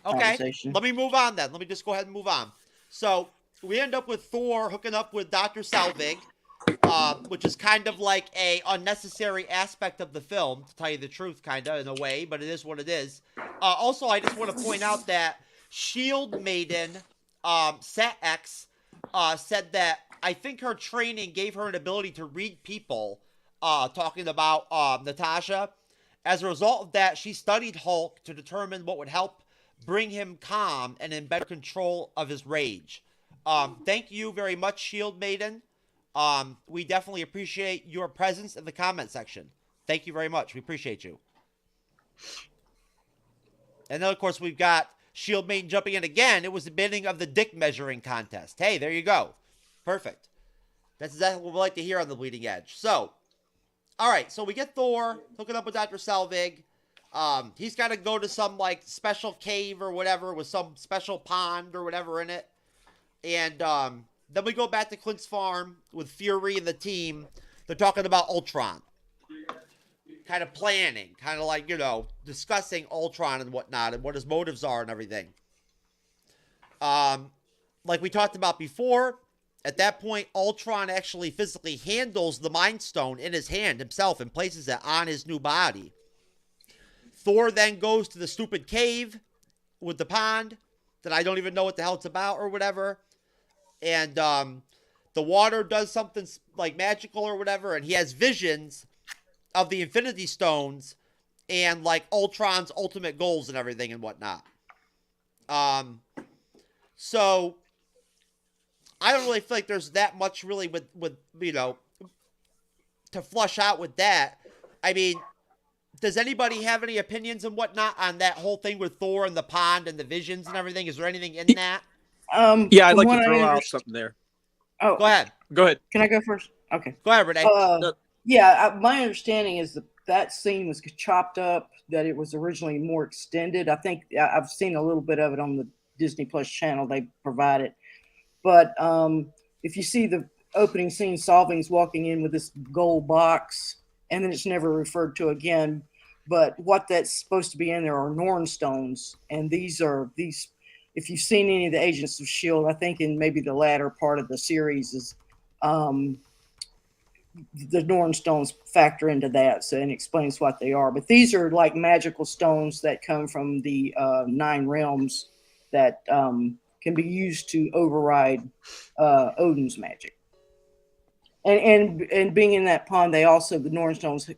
conversation. Let me move on then. Let me just go ahead and move on. So we end up with Thor hooking up with Dr. Selvig, which is kind of like a unnecessary aspect of the film, to tell you the truth, kind of in a way, but it is what it is. Also, I just want to point out that Shield Maiden, Set X, said that I think her training gave her an ability to read people. Talking about Natasha. As a result of that, she studied Hulk to determine what would help bring him calm and in better control of his rage. Thank you very much, Shield Maiden. We definitely appreciate your presence in the comment section. Thank you very much. We appreciate you. And then, of course, we've got Shield Maiden jumping in again. It was the beginning of the dick measuring contest. Hey, there you go. Perfect. That's exactly what we like to hear on the Bleeding Edge. So, all right, so we get Thor hooking up with Dr. Selvig. He's got to go to some, like, special cave or whatever with some special pond or whatever in it. And then we go back to Clint's farm with Fury and the team. They're talking about Ultron. Kind of planning, kind of like, you know, discussing Ultron and whatnot and what his motives are and everything. Like we talked about before, at that point, Ultron actually physically handles the Mind Stone in his hand himself and places it on his new body. Thor then goes to the stupid cave with the pond that I don't even know what the hell it's about or whatever. And the water does something like magical or whatever, and he has visions of the Infinity Stones and like Ultron's ultimate goals and everything and whatnot. So I don't really feel like there's that much really with you know, to flush out with that. I mean, does anybody have any opinions and whatnot on that whole thing with Thor and the pond and the visions and everything? Is there anything in that? Yeah, I'd like to throw out something there. Oh, go ahead. Go ahead. Can I go first? Okay. Go ahead, Renee. Yeah, my understanding is that scene was chopped up, that it was originally more extended. I think I've seen a little bit of it on the Disney Plus channel they provided. But if you see the opening scene, Solving's walking in with this gold box, and then it's never referred to again. But what that's supposed to be in there are Norn stones, and these. If you've seen any of the Agents of S.H.I.E.L.D., I think in maybe the latter part of the series is the Norn stones factor into that, so it explains what they are. But these are like magical stones that come from the 9 realms that can be used to override Odin's magic. And being in that pond, the Norn stones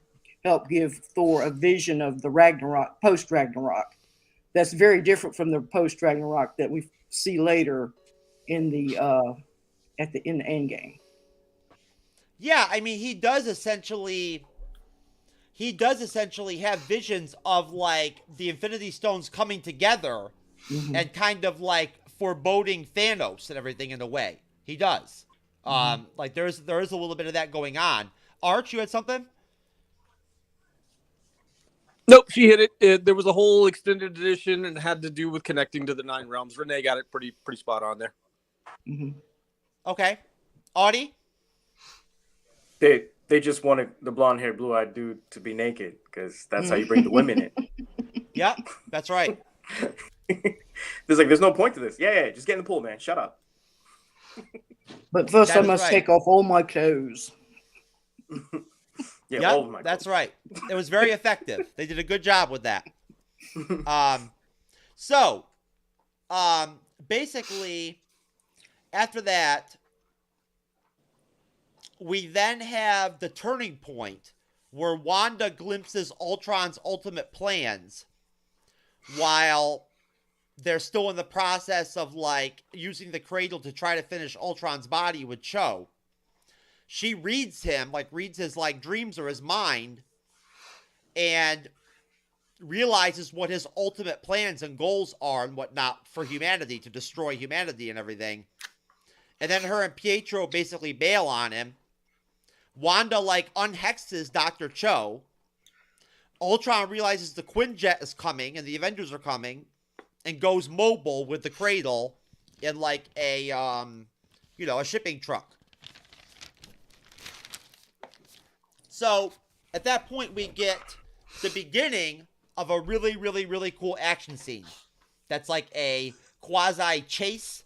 help give Thor a vision of the Ragnarok, post-Ragnarok, that's very different from the post Ragnarok that we see later in the in the end game. Yeah, I mean, he does essentially have visions of like the Infinity Stones coming together and kind of like foreboding Thanos and everything in a way. He does. Like there is a little bit of that going on. Arch, you had something? Nope, she hit it. There was a whole extended edition and it had to do with connecting to the 9 realms. Renee got it pretty spot on there. Okay. Audie? They just wanted the blonde-haired, blue-eyed dude to be naked because that's how you bring the women in. Yep, that's right. There's no point to this. Yeah, just get in the pool, man. Shut up. But first, I must take off all my clothes. Yeah, all of my that's right. It was very effective. They did a good job with that. Basically, after that, we then have the turning point where Wanda glimpses Ultron's ultimate plans while they're still in the process of like using the cradle to try to finish Ultron's body with Cho. She reads his like dreams or his mind and realizes what his ultimate plans and goals are and whatnot for humanity, to destroy humanity and everything. And then her and Pietro basically bail on him. Wanda like unhexes Dr. Cho. Ultron realizes the Quinjet is coming and the Avengers are coming and goes mobile with the cradle in like a shipping truck. So at that point we get the beginning of a really, really, really cool action scene. That's like a quasi chase,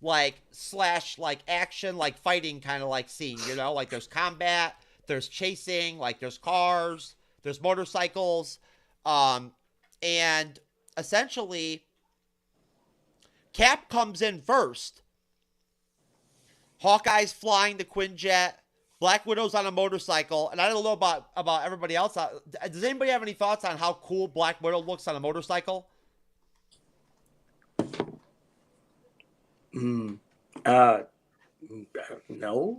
like slash like action, like fighting kind of like scene, like there's combat, there's chasing, like there's cars, there's motorcycles, and essentially Cap comes in first. Hawkeye's flying the Quinjet, Black Widow's on a motorcycle, and I don't know about everybody else. Does anybody have any thoughts on how cool Black Widow looks on a motorcycle? No,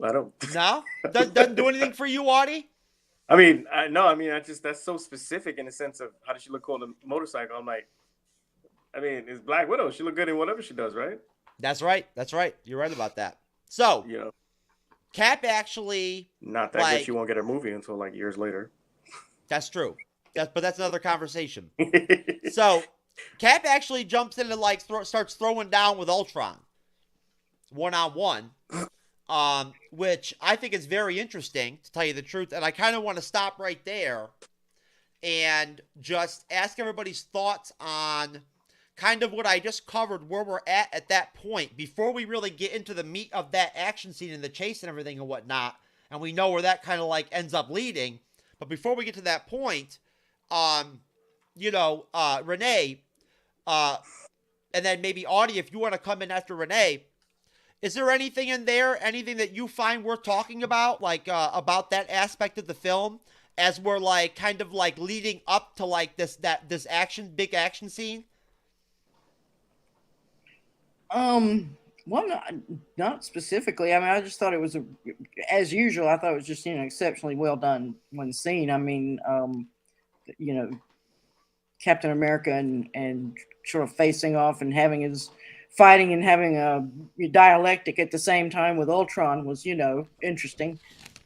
I don't. No? Doesn't do anything for you, Audie? I mean, no, I mean, that's so specific in the sense of how does she look cool on a motorcycle? I'm like, I mean, it's Black Widow. She look good in whatever she does, right? That's right. You're right about that. So, Cap actually... Not that good she won't get her movie until like years later. That's true. But that's another conversation. So, Cap actually jumps in and like starts throwing down with Ultron. One-on-one. Which I think is very interesting, to tell you the truth. And I kind of want to stop right there and just ask everybody's thoughts on kind of what I just covered, where we're at that point, before we really get into the meat of that action scene and the chase and everything and whatnot. And we know where that kind of like ends up leading. But before we get to that point, Renee, and then maybe Audie, if you want to come in after Renee, is there anything in there, anything that you find worth talking about, like about that aspect of the film, as we're like kind of like leading up to like this big action scene? Well, not specifically. I mean, I just thought it was as usual. I thought it was just exceptionally well done one scene. I mean, Captain America and sort of facing off and having his fighting and having a dialectic at the same time with Ultron was, interesting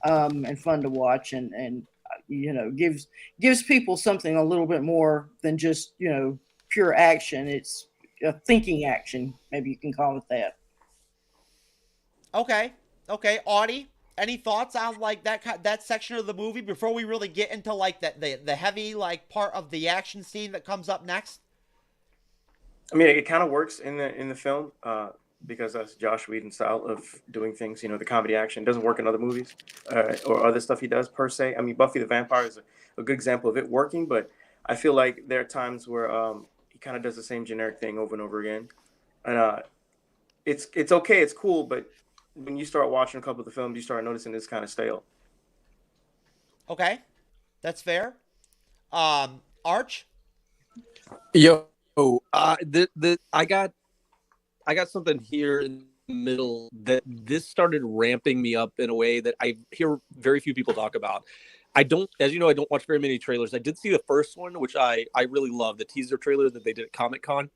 and fun to watch and gives people something a little bit more than just, pure action. It's a thinking action. Maybe you can call it that. Okay. Audie, any thoughts on like that section of the movie before we really get into like the heavy like part of the action scene that comes up next? I mean, it kind of works in the film because that's Josh Whedon's style of doing things. The comedy action doesn't work in other movies or other stuff he does per se. I mean, Buffy the Vampire is a good example of it working, but I feel like there are times where he kind of does the same generic thing over and over again, and it's okay, it's cool, but when you start watching a couple of the films, you start noticing it's kind of stale. Okay, that's fair. Arch? Yo, I got something here in the middle that this started ramping me up in a way that I hear very few people talk about. I don't, as you know, I don't watch very many trailers. I did see the first one, which I really love, the teaser trailer that they did at Comic-Con.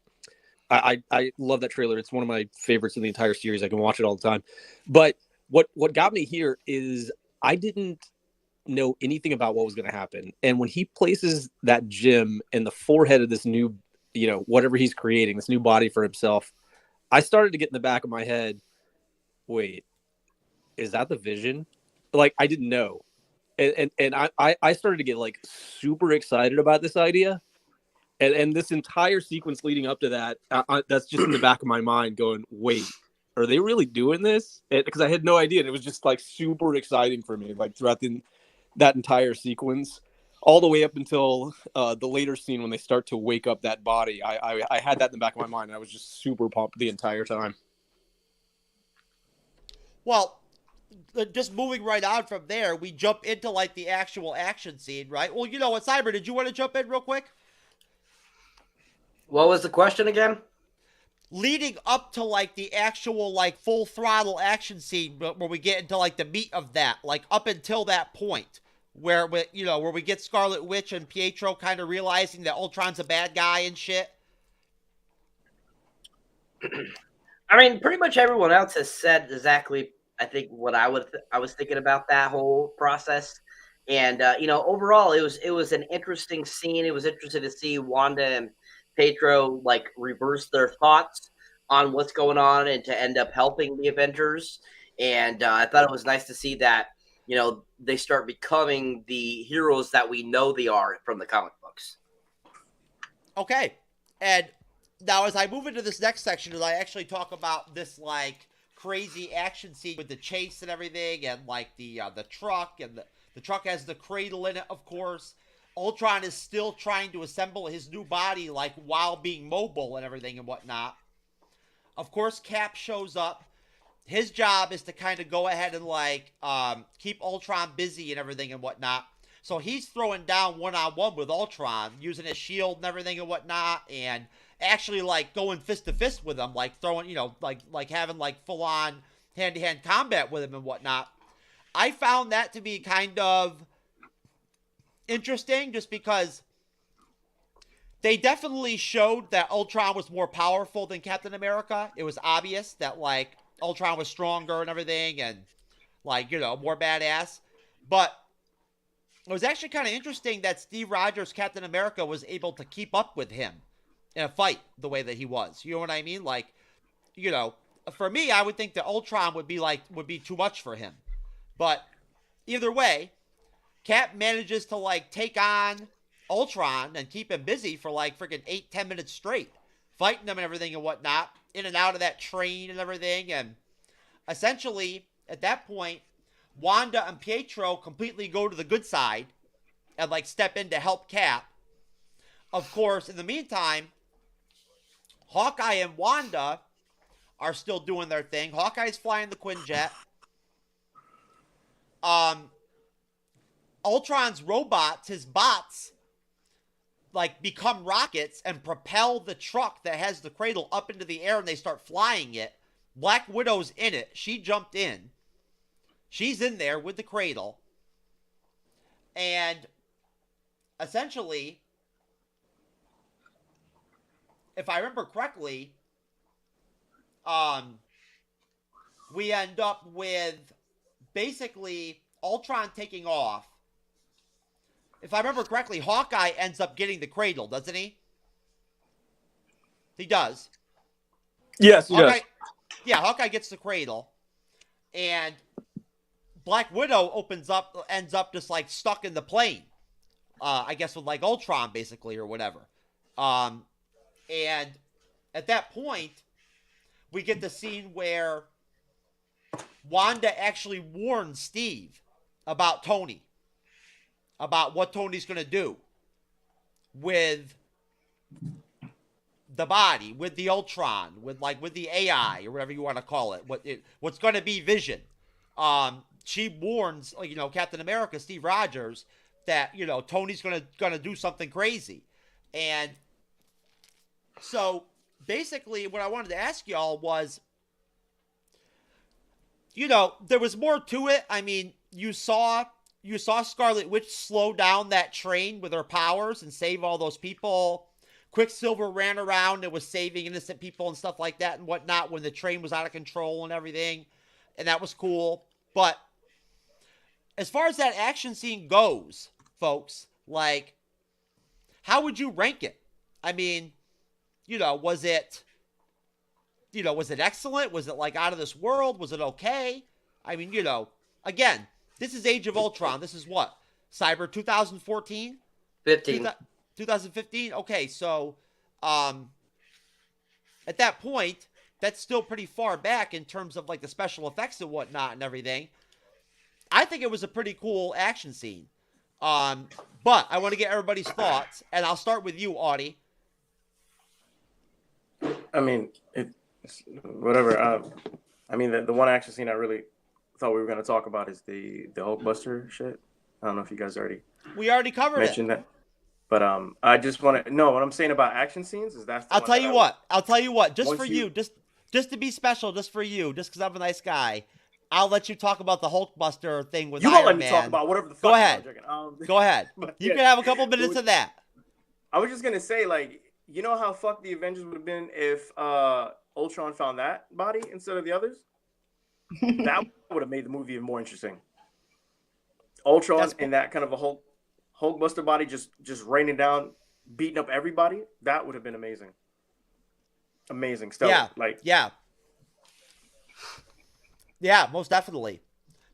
I love that trailer. It's one of my favorites in the entire series. I can watch it all the time. But what got me here is I didn't know anything about what was going to happen. And when he places that gem in the forehead of this new, whatever he's creating, this new body for himself, I started to get in the back of my head, wait, is that the Vision? Like, I didn't know. And I started to get like super excited about this idea. And this entire sequence leading up to that, that's just in the back of my mind going, wait, are they really doing this? Because I had no idea. And it was just like super exciting for me, like throughout that entire sequence, all the way up until the later scene when they start to wake up that body. I had that in the back of my mind. And I was just super pumped the entire time. Well, just moving right on from there, we jump into like the actual action scene, right? Well, you know what, Cyber, did you want to jump in real quick? What was the question again? Leading up to like the actual like full throttle action scene where we get into like the meat of that, like up until that point where we get Scarlet Witch and Pietro kind of realizing that Ultron's a bad guy and shit. I mean, pretty much everyone else has said exactly, I think, what I was thinking about that whole process. And overall, it was an interesting scene. It was interesting to see Wanda and Pietro like reverse their thoughts on what's going on and to end up helping the Avengers. And I thought it was nice to see that, they start becoming the heroes that we know they are from the comic books. Okay. And now as I move into this next section, as I actually talk about this like crazy action scene with the chase and everything, and like the truck, and the truck has the cradle in it, of course. Ultron is still trying to assemble his new body, like, while being mobile and everything and whatnot. Of course, Cap shows up. His job is to kind of go ahead and, like, keep Ultron busy and everything and whatnot. So he's throwing down one-on-one with Ultron, using his shield and everything and whatnot, and actually, like, going fist-to-fist with him, like, throwing, like having, like, full-on hand-to-hand combat with him and whatnot. I found that to be kind of interesting, just because they definitely showed that Ultron was more powerful than Captain America. It was obvious that, like, Ultron was stronger and everything, and, like, more badass. But it was actually kind of interesting that Steve Rogers, Captain America, was able to keep up with him in a fight the way that he was. You know what I mean? Like, for me, I would think that Ultron would be too much for him. But either way, Cap manages to, like, take on Ultron and keep him busy for, like, freaking 8-10 minutes straight, fighting him and everything and whatnot, in and out of that train and everything. And essentially, at that point, Wanda and Pietro completely go to the good side and, like, step in to help Cap. Of course, in the meantime, Hawkeye and Wanda are still doing their thing. Hawkeye's flying the Quinjet. Ultron's robots, his bots, like, become rockets and propel the truck that has the cradle up into the air, and they start flying it. Black Widow's in it. She jumped in. She's in there with the cradle. And essentially, if I remember correctly, we end up with basically Ultron taking off. If I remember correctly, Hawkeye ends up getting the cradle, doesn't he? He does. Yes, he does. Yeah, Hawkeye gets the cradle. And Black Widow ends up just, like, stuck in the plane. I guess with, like, Ultron, basically, or whatever. And at that point, we get the scene where Wanda actually warns Steve about Tony. About what Tony's going to do with the body, with the Ultron, with the AI, or whatever you want to call it. What's going to be Vision. She warns, Captain America, Steve Rogers, that, Tony's going to do something crazy. And So basically, what I wanted to ask y'all was, there was more to it. I mean, you saw Scarlet Witch slow down that train with her powers and save all those people. Quicksilver ran around and was saving innocent people and stuff like that and whatnot when the train was out of control and everything. And that was cool. But as far as that action scene goes, folks, like, how would you rank it? I mean, was it excellent? Was it like out of this world? Was it okay? I mean, again, this is Age of Ultron. This is what? Cyber 2014? 15. 2015? Okay, so at that point, that's still pretty far back in terms of like the special effects and whatnot and everything. I think it was a pretty cool action scene. But I want to get everybody's thoughts, and I'll start with you, Audie. I mean, whatever. I mean, the one action scene I really thought we were going to talk about is the Hulkbuster shit. I don't know if you guys we already covered mentioned that, but I just want to know what I'm saying about action scenes is that's. I'll tell you what. Just for you, just to be special, just for you, just because I'm a nice guy. I'll let you talk about the Hulkbuster thing with Iron Man. You won't let me talk about whatever the fuck. Go ahead. Go ahead. You can have a couple minutes of that. I was just gonna say, like, you know how fucked the Avengers would have been if Ultron found that body instead of the others? That would have made the movie even more interesting. Ultron in that kind of a Hulkbuster body just raining down, beating up everybody. That would have been amazing. Amazing stuff. Yeah, most definitely.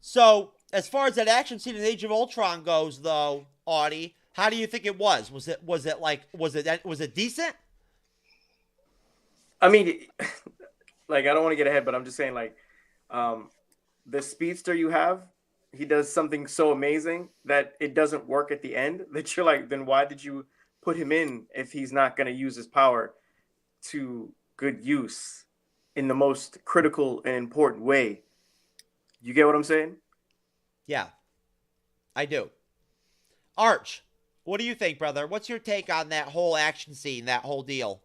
So, as far as that action scene in Age of Ultron goes, though, Audie, how do you think it was? Was it decent? I mean, like, I don't want to get ahead, but I'm just saying, like, the speedster you have, he does something so amazing that it doesn't work at the end. That you're like, then why did you put him in if he's not going to use his power to good use in the most critical and important way? You get what I'm saying? Yeah, I do. Arch, what do you think, brother? What's your take on that whole action scene, that whole deal?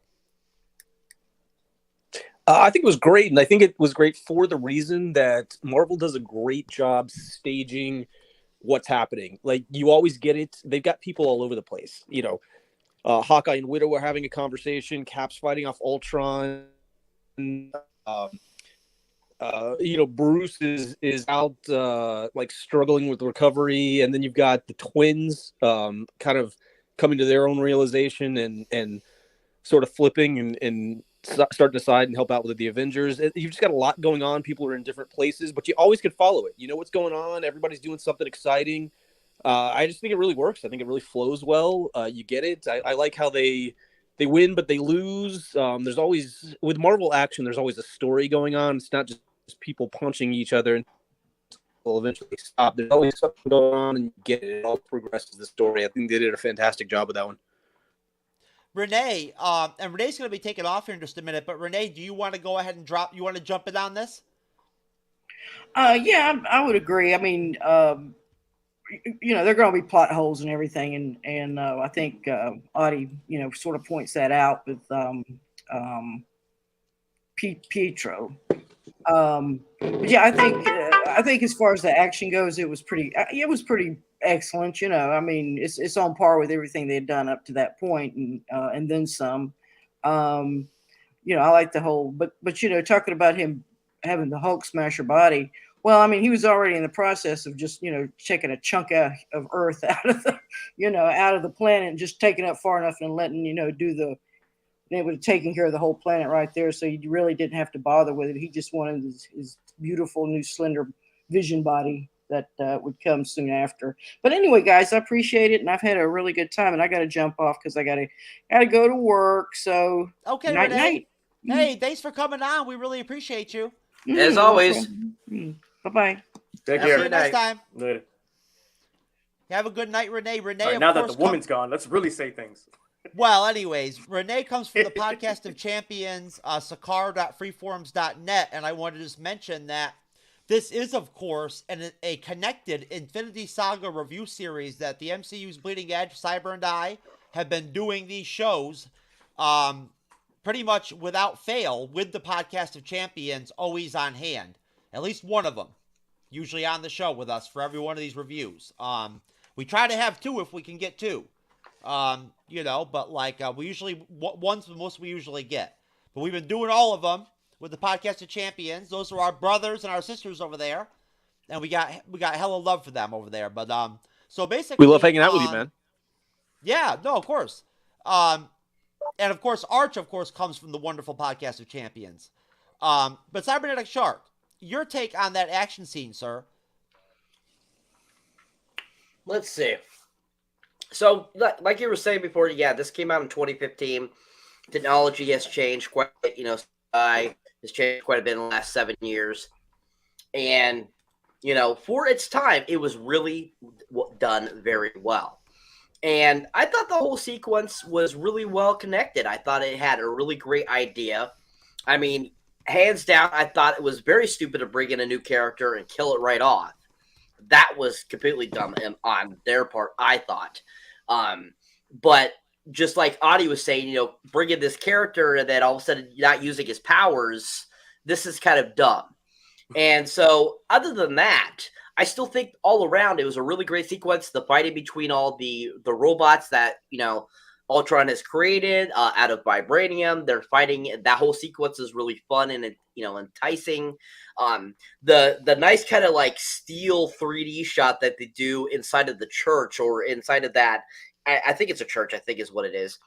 I think it was great, and I think it was great for the reason that Marvel does a great job staging what's happening. Like, you always get it. They've got people all over the place. Hawkeye and Widow are having a conversation. Cap's fighting off Ultron. Bruce is out like struggling with recovery, and then you've got the twins kind of coming to their own realization and sort of flipping and starting to side and help out with the Avengers. You've just got a lot going on. People are in different places, but you always can follow it. You know what's going on. Everybody's doing something exciting. I just think it really works. I think it really flows well. You get it. I like how they win, but they lose. There's always, with Marvel action, there's always a story going on. It's not just people punching each other and will eventually stop. There's always something going on, and you get it. It all progresses the story. I think they did a fantastic job with that one. Renee, and Renee's going to be taking off here in just a minute, but Renee, do you want to go ahead and you want to jump in on this? Yeah, I would agree. I mean, there are going to be plot holes and everything, and I think Audie, sort of points that out with Pietro. But yeah, I think as far as the action goes, it was pretty excellent. I mean, it's on par with everything they'd done up to that point, and then some. I like the whole, but talking about him having the Hulk smasher body. Well, I mean, he was already in the process of just taking a chunk of Earth out of the planet and just taking it far enough and letting it would have taken care of the whole planet right there. So you really didn't have to bother with it. He just wanted his beautiful new slender Vision body that would come soon after. But anyway, guys, I appreciate it, and I've had a really good time. And I got to jump off because I got to go to work. So okay, night, Renee. night. Hey, thanks for coming on. We really appreciate you. As always. Bye-bye. Take care. See you next time. Later. Have a good night, Renee. Renee, All right, now that the woman's gone, let's really say things. Well, anyways, Renee comes from the Podcast of Champions, sakar.freeforums.net, and I wanted to just mention that this is, of course, a connected Infinity Saga review series that the MCU's Bleeding Edge, Cyber, and I have been doing these shows pretty much without fail with the Podcast of Champions always on hand. At least one of them. Usually on the show with us for every one of these reviews. We try to have 2 if we can get 2. But like we usually, one's the most we usually get. But we've been doing all of them with the Podcast of Champions. Those are our brothers and our sisters over there. And we got hella love for them over there. But so basically, we love hanging out with you, man. Yeah, no, of course. And of course, Arch, of course, comes from the wonderful Podcast of Champions. But Cyberneticshark, your take on that action scene, sir? Let's see. So, like you were saying before, yeah, this came out in 2015. Technology has changed quite a bit. AI has changed quite a bit in the last 7 years. And, for its time, it was really done very well. And I thought the whole sequence was really well connected. I thought it had a really great idea. I mean, hands down, I thought it was very stupid to bring in a new character and kill it right off. That was completely dumb on their part, I thought. But just like Audie was saying, bringing this character and then all of a sudden not using his powers, this is kind of dumb. And so other than that, I still think all around it was a really great sequence. The fighting between all the robots that, Ultron has created out of vibranium. They're fighting. That whole sequence is really fun and enticing. The nice kind of like steel 3D shot that they do inside of the church or inside of that. I think it's a church. I think is what it is.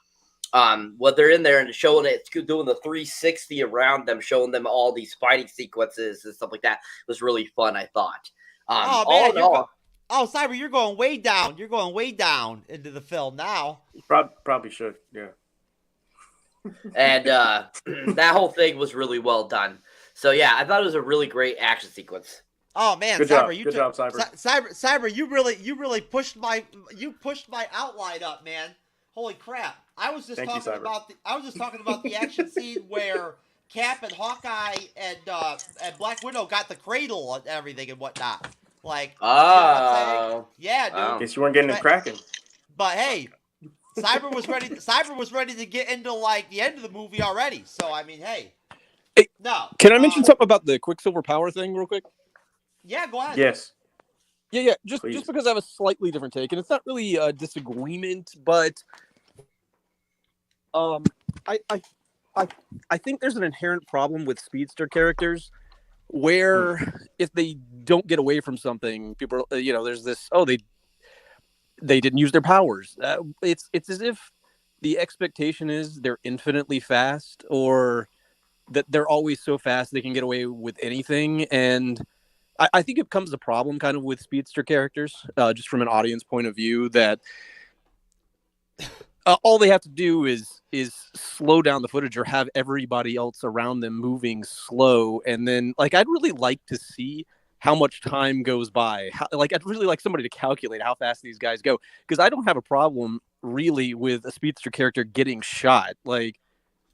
What they're in there and showing it, doing the 360 around them, showing them all these fighting sequences and stuff like that was really fun. I thought. Cyber, you're going way down. You're going way down into the film now. Probably should, yeah. And that whole thing was really well done. So yeah, I thought it was a really great action sequence. Oh man, good Cyber, job, Cyber. Cyber, you really pushed my outline up, man. Holy crap! I was just talking about the action scene where Cap and Hawkeye and Black Widow got the cradle and everything and whatnot. Like, you know what I'm saying? Yeah, dude. I guess you weren't getting it cracking. But hey, Cyber was ready. Cyber was ready to get into like the end of the movie already. So I mean, hey, no. Can I mention something about the Quicksilver power thing real quick? Yeah, go ahead. Yes. Yeah. Just because I have a slightly different take, and it's not really a disagreement, but I think there's an inherent problem with speedster characters where if they don't get away from something, people, there's this, they didn't use their powers. It's as if the expectation is they're infinitely fast or that they're always so fast they can get away with anything. And I think it becomes a problem kind of with speedster characters, just from an audience point of view, that all they have to do is slow down the footage or have everybody else around them moving slow. And then, like, I'd really like to see how much time goes by. I'd really like somebody to calculate how fast these guys go, because I don't have a problem really with a speedster character getting shot. Like,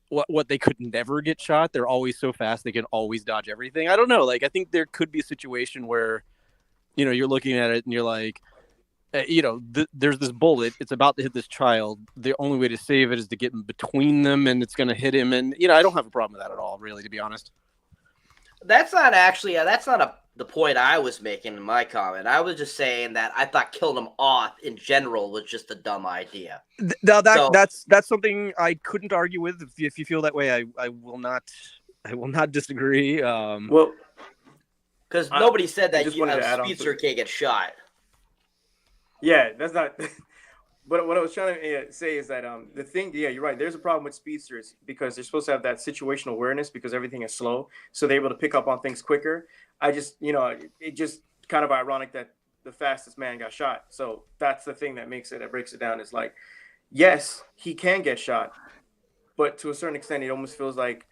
what they could never get shot. They're always so fast they can always dodge everything. I don't know. Like, I think there could be a situation where, you're looking at it and you're like, there's this bullet. It's about to hit this child. The only way to save it is to get in between them, and it's going to hit him. And I don't have a problem with that at all, really, to be honest. That's not the point I was making in my comment. I was just saying that I thought killing them off in general was just a dumb idea. That's something I couldn't argue with. If you feel that way, I will not disagree. Well, because nobody said that a speedster can't get shot. Yeah, that's not. But what I was trying to say is that the thing, yeah, you're right. There's a problem with speedsters because they're supposed to have that situational awareness because everything is slow, so they're able to pick up on things quicker. I just, it just kind of ironic that the fastest man got shot. So that's the thing that breaks it down. Is like, yes, he can get shot, but to a certain extent, it almost feels like,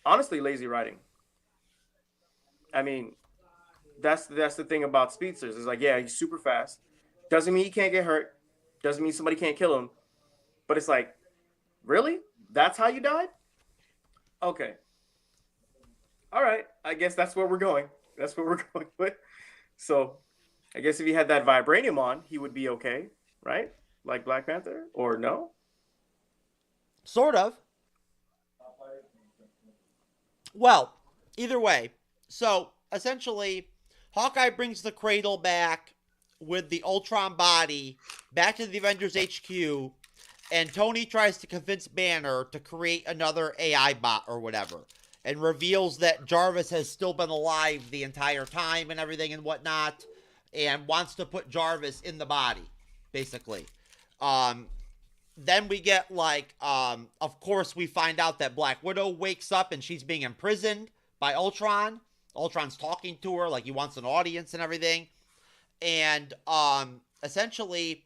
honestly, lazy writing. I mean, that's the thing about speedsters. It's like, yeah, he's super fast. Doesn't mean he can't get hurt. Doesn't mean somebody can't kill him. But it's like, really? That's how you died? Okay. All right. I guess that's where we're going. That's what we're going with. So I guess if he had that vibranium on, he would be okay, right? Like Black Panther? Or no? Sort of. Well, either way, so essentially, Hawkeye brings the Cradle back with the Ultron body back to the Avengers HQ, and Tony tries to convince Banner to create another AI bot or whatever, and reveals that Jarvis has still been alive the entire time and everything and whatnot, and wants to put Jarvis in the body, basically. Then we get, like, of course, we find out that Black Widow wakes up and she's being imprisoned by Ultron. Ultron's talking to her like he wants an audience and everything. And essentially,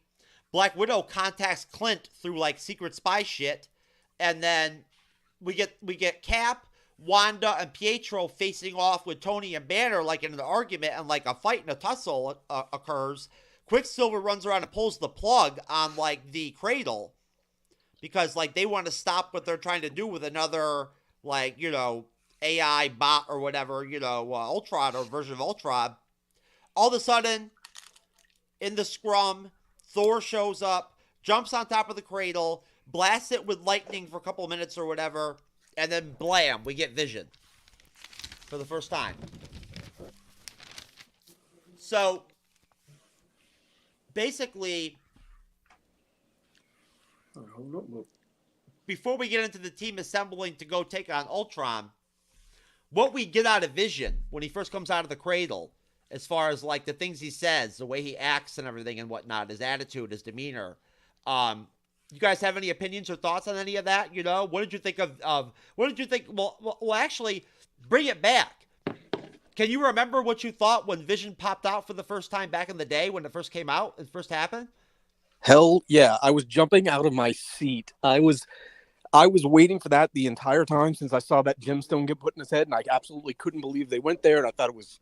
Black Widow contacts Clint through, like, secret spy shit. And then we get Cap, Wanda, and Pietro facing off with Tony and Banner, like, in an argument, and, like, a fight and a tussle occurs. Quicksilver runs around and pulls the plug on, like, the Cradle. Because, like, they want to stop what they're trying to do with another, like, you know, AI bot or whatever, you know, Ultron or version of Ultron. All of a sudden, in the scrum, Thor shows up, jumps on top of the Cradle, blasts it with lightning for a couple of minutes or whatever, and then blam, we get Vision for the first time. So, basically, before we get into the team assembling to go take on Ultron, what we get out of Vision when he first comes out of the Cradle, as far as, like, the things he says, the way he acts and everything and whatnot, his attitude, his demeanor, you guys have any opinions or thoughts on any of that? You know, what did you think of what did you think? Well, actually, bring it back. Can you remember what you thought when Vision popped out for the first time back in the day when it first came out, it first happened? Hell yeah, I was jumping out of my seat. I was waiting for that the entire time since I saw that gemstone get put in his head, and I absolutely couldn't believe they went there, and I thought it was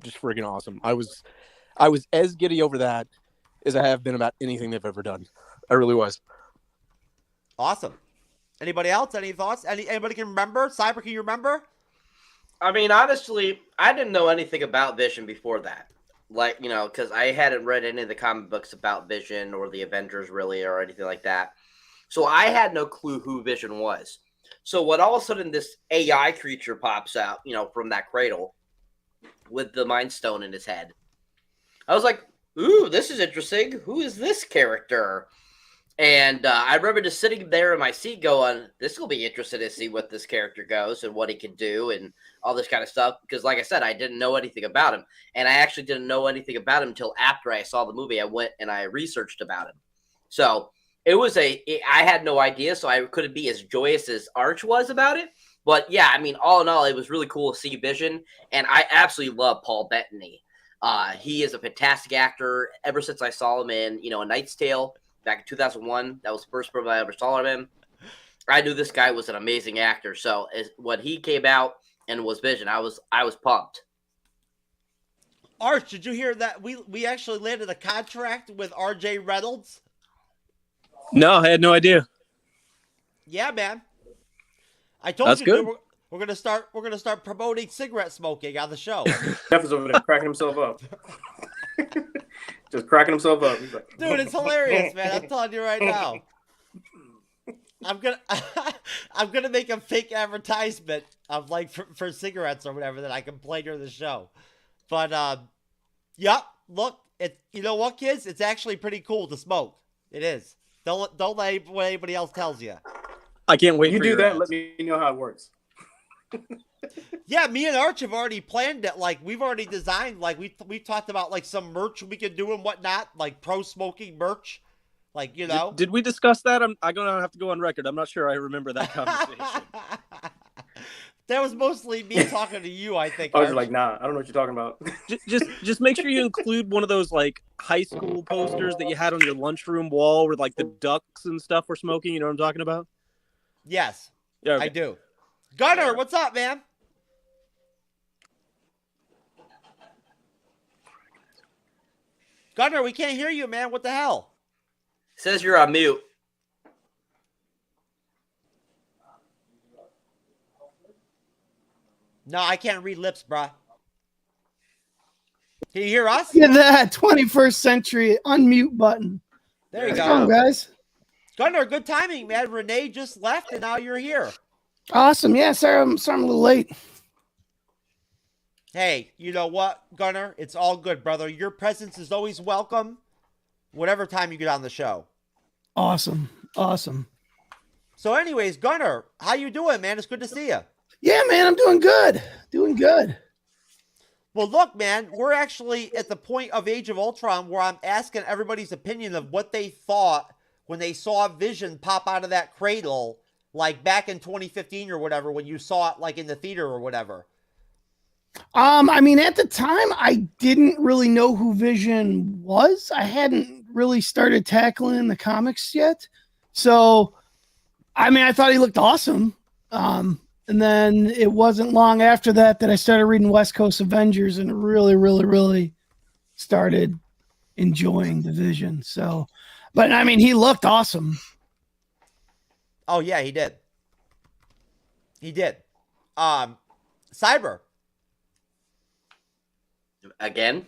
just friggin' awesome. I was as giddy over that as I have been about anything they've ever done. I really was. Awesome. Anybody else? Any thoughts? Anybody can remember? Cyber, can you remember? I mean, honestly, I didn't know anything about Vision before that. Like, you know, because I hadn't read any of the comic books about Vision or the Avengers, really, or anything like that. So I had no clue who Vision was. So when all of a sudden this AI creature pops out, you know, from that Cradle with the Mind Stone in his head, I was like, ooh, this is interesting. Who is this character? And I remember just sitting there in my seat going, this will be interesting to see what this character goes and what he can do and all this kind of stuff. Because like I said, I didn't know anything about him. And I actually didn't know anything about him until after I saw the movie. I went and I researched about him. So I had no idea. So I couldn't be as joyous as Arch was about it. But yeah, I mean, all in all, it was really cool to see Vision. And I absolutely love Paul Bettany. He is a fantastic actor. Ever since I saw him in, you know, A Knight's Tale, back in 2001, that was the first movie I ever saw him in. I knew this guy was an amazing actor. So when he came out and was Vision, I was pumped. Arch, did you hear that? We actually landed a contract with R.J. Reynolds. No, I had no idea. Yeah, man. I told That's you good. we're gonna start promoting cigarette smoking on the show. Jeff is over there cracking himself up. Just cracking himself up. He's like, Dude, it's hilarious, man. I'm telling you right now. I'm gonna make a fake advertisement of, like, for cigarettes or whatever that I can play during the show. But yep, look, you know what, kids? It's actually pretty cool to smoke. It is. Don't let what anybody else tells you. I can't wait. You for do your that. ads. Let me know how it works. Yeah, me and Arch have already planned it. Like, we've already designed. Like, we talked about, like, some merch we could do and whatnot, like pro smoking merch. Like, you know. Did we discuss that? I'm gonna have to go on record. I'm not sure I remember that conversation. That was mostly me talking to you, I think. I was Arch. like, nah, I don't know what you're talking about. Just make sure you include one of those, like, high school posters that you had on your lunchroom wall where, like, the ducks and stuff were smoking. You know what I'm talking about? Yes, yeah, okay. I do. Gunnar, what's up, man? Gunnar, we can't hear you, man. What the hell? Says you're on mute. No, I can't read lips, bruh. Can you hear us? Look at that 21st century unmute button. There you Come on, go. guys. Gunnar, good timing, man. Renee just left, and now you're here. Awesome. Yeah, sorry I'm a little late. Hey, you know what, Gunnar? It's all good, brother. Your presence is always welcome, whatever time you get on the show. Awesome. So anyways, Gunnar, how you doing, man? It's good to see you. Yeah, man, I'm doing good. Well, look, man, we're actually at the point of Age of Ultron where I'm asking everybody's opinion of what they thought when they saw Vision pop out of that cradle, like back in 2015 or whatever, when you saw it like in the theater or whatever. I mean, at the time, I didn't really know who Vision was. I hadn't really started tackling the comics yet. So, I mean, I thought he looked awesome. And then it wasn't long after that I started reading West Coast Avengers and really started enjoying the Vision. So, but I mean, he looked awesome. Oh, yeah, he did. Cyber. Again?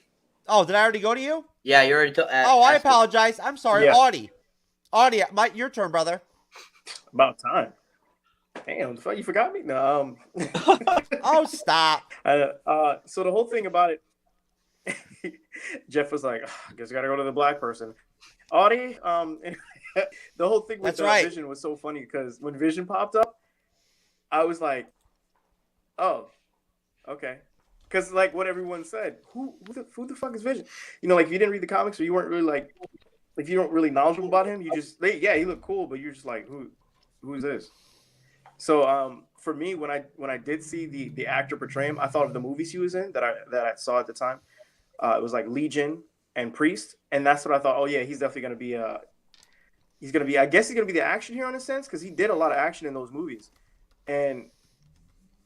Oh, did I already go to you? Yeah, you already told. I apologize. I'm sorry. Yeah. Audie, your turn, brother. About time. Damn, the fuck, you forgot me? No. Oh, stop. So the whole thing about it, Jeff was like, I guess I gotta go to the black person. Audie, the whole thing with Vision was so funny because when Vision popped up, I was like, oh, okay. Because like what everyone said, who the fuck is Vision? You know, like if you didn't read the comics or you weren't really like, if you don't really knowledgeable about him, you just, he looked cool, but you're just like, who's this? So for me, when I did see the actor portray him, I thought of the movies he was in that I saw at the time. It was like Legion and Priest, and that's what I thought. Oh yeah, he's definitely gonna be I guess he's gonna be the action hero in a sense because he did a lot of action in those movies, and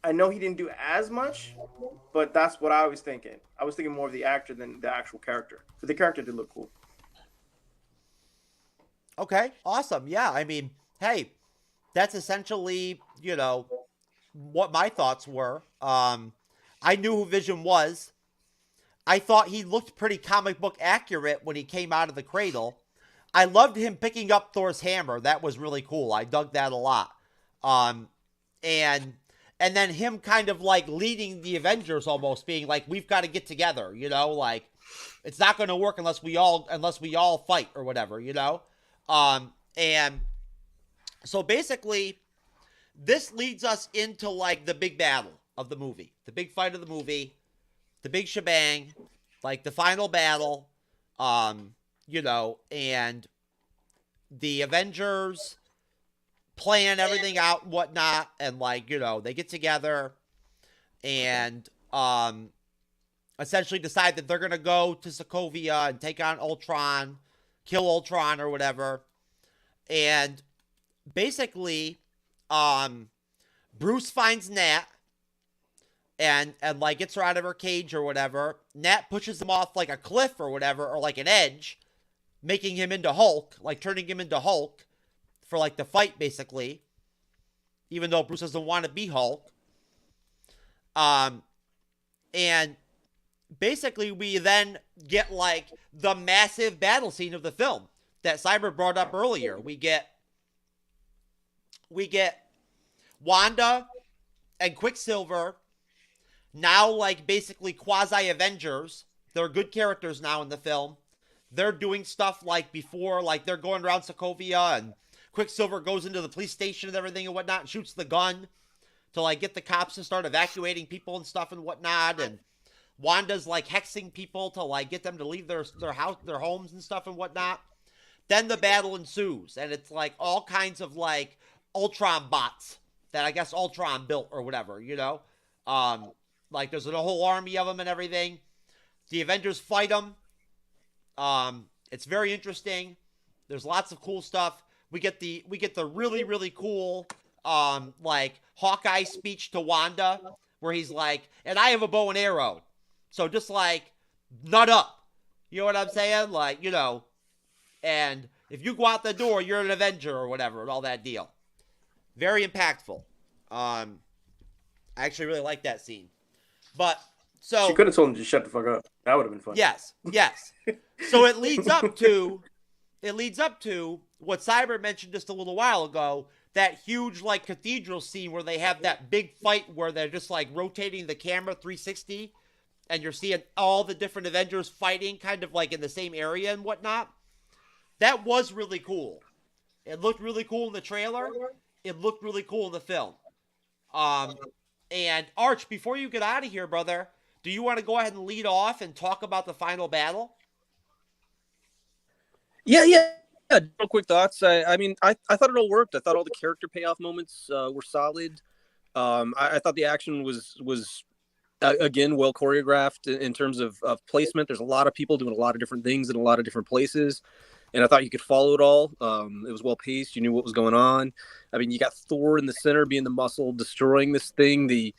I know he didn't do as much, but that's what I was thinking. I was thinking more of the actor than the actual character. But the character did look cool. Okay, awesome. Yeah, I mean, hey, that's essentially, what my thoughts were. I knew who Vision was. I thought he looked pretty comic book accurate when he came out of the cradle. I loved him picking up Thor's hammer. That was really cool. I dug that a lot. And then him kind of like leading the Avengers, almost being like, we've got to get together, like it's not going to work unless we all fight or whatever, and so basically this leads us into like the big battle of the movie, the big fight of the movie, the big shebang, like the final battle, and the Avengers plan everything out and whatnot, and they get together and essentially decide that they're gonna go to Sokovia and take on Ultron, kill Ultron or whatever. And basically Bruce finds Nat and gets her out of her cage or whatever. Nat pushes him off like a cliff or whatever, or like an edge, making him into Hulk, like turning him into Hulk for like the fight, basically, even though Bruce doesn't want to be Hulk. And basically we then get like the massive battle scene of the film that Cyber brought up earlier. We get Wanda and Quicksilver now like basically quasi Avengers. They're good characters now in the film. They're doing stuff like before, like they're going around Sokovia, and Quicksilver goes into the police station and everything and whatnot and shoots the gun to like get the cops to start evacuating people and stuff and whatnot. And Wanda's like hexing people to like get them to leave their house, their homes and stuff and whatnot. Then the battle ensues, and it's like all kinds of like Ultron bots that I guess Ultron built or whatever, like there's a whole army of them and everything. The Avengers fight them. It's very interesting. There's lots of cool stuff. We get the really, really cool, like Hawkeye speech to Wanda where he's like, and I have a bow and arrow. So just like nut up. You know what I'm saying? Like, and if you go out the door, you're an Avenger or whatever and all that deal. Very impactful. I actually really like that scene. But so she could have told him to shut the fuck up. That would have been fun. Yes. So it leads up to what Cyber mentioned just a little while ago. that huge like cathedral scene where they have that big fight where they're just like rotating the camera 360 and you're seeing all the different Avengers fighting kind of like in the same area and whatnot. That was really cool. It looked really cool in the trailer. It looked really cool in the film. And Arch, before you get out of here, brother, do you want to go ahead and lead off and talk about the final battle? Yeah. Real quick thoughts. I mean, I thought it all worked. I thought all the character payoff moments were solid. I thought the action was again well choreographed in terms of placement. There's a lot of people doing a lot of different things in a lot of different places, and I thought you could follow it all. It was well paced. You knew what was going on. I mean, you got Thor in the center being the muscle, destroying this thing.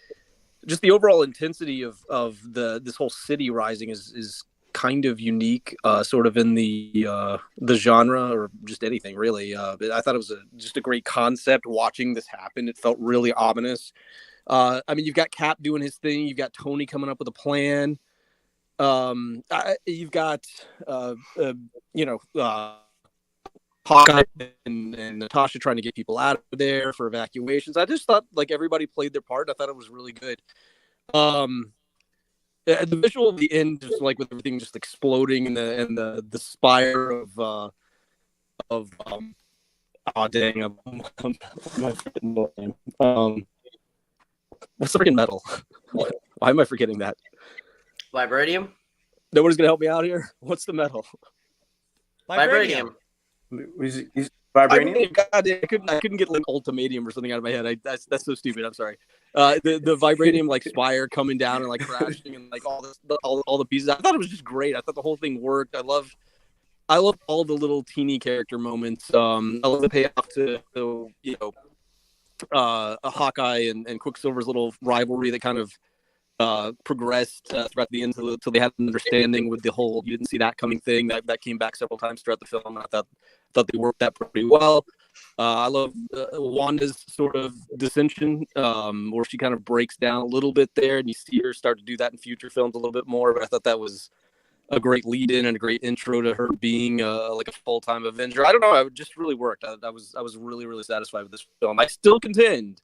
Just the overall intensity of this whole city rising is kind of unique, sort of in the genre or just anything really. But I thought it was just a great concept. Watching this happen, it felt really ominous. I mean, you've got Cap doing his thing. You've got Tony coming up with a plan. You've got Hawkeye and Natasha trying to get people out of there for evacuations. I just thought like everybody played their part. I thought it was really good. The visual of the end, just like with everything just exploding and the spire of oh dang, what's the freaking metal? Why am I forgetting that? Vibranium? Nobody's gonna help me out here. What's the metal? Vibranium. Vibranium? God, I couldn't get like ultimatum or something out of my head. That's so stupid. I'm sorry. The vibranium like spire coming down and like crashing and like all the pieces. I thought it was just great. I thought the whole thing worked. I love all the little teeny character moments. I love the payoff to a Hawkeye and Quicksilver's little rivalry that kind of progressed throughout the end until they had an understanding with the whole you didn't see that coming thing that came back several times throughout the film. I thought they worked that pretty well. I love Wanda's sort of dissension where she kind of breaks down a little bit there, and you see her start to do that in future films a little bit more. But I thought that was a great lead-in and a great intro to her being like a full-time Avenger. I don't know. It just really worked. I was really, really satisfied with this film. I still contend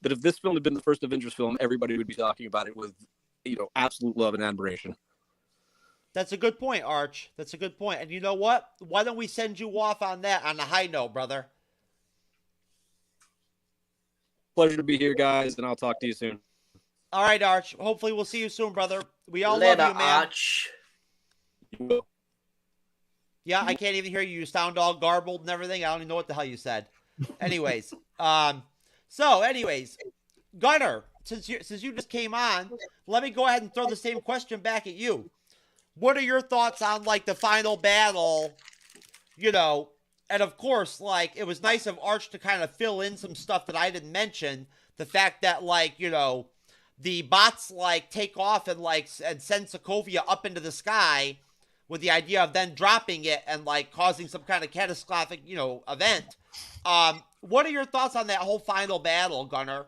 that if this film had been the first Avengers film, everybody would be talking about it with, absolute love and admiration. That's a good point, Arch. That's a good point. And you know what? Why don't we send you off on that on a high note, brother? Pleasure to be here, guys, and I'll talk to you soon. All right, Arch. Hopefully we'll see you soon, brother. We all Later, love you, man. Arch. Yeah, I can't even hear you. You sound all garbled and everything. I don't even know what the hell you said. Anyways, anyways, Gunnar, since you just came on, let me go ahead and throw the same question back at you. What are your thoughts on like the final battle? And of course, like it was nice of Arch to kind of fill in some stuff that I didn't mention. The fact that the bots like take off and send Sokovia up into the sky with the idea of then dropping it and like causing some kind of catastrophic, event. What are your thoughts on that whole final battle, Gunnar?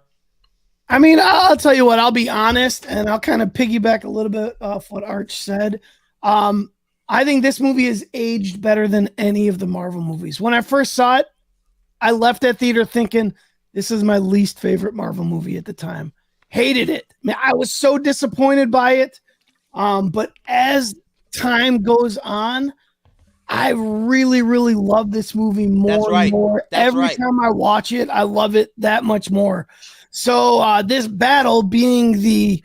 I mean, I'll tell you what, I'll be honest, and I'll kind of piggyback a little bit off what Arch said. I think this movie has aged better than any of the Marvel movies. When I first saw it, I left that theater thinking, this is my least favorite Marvel movie at the time. Hated it. I mean, I was so disappointed by it. But as time goes on, I really, really love this movie more and more. Every time I watch it, I love it that much more. So this battle being the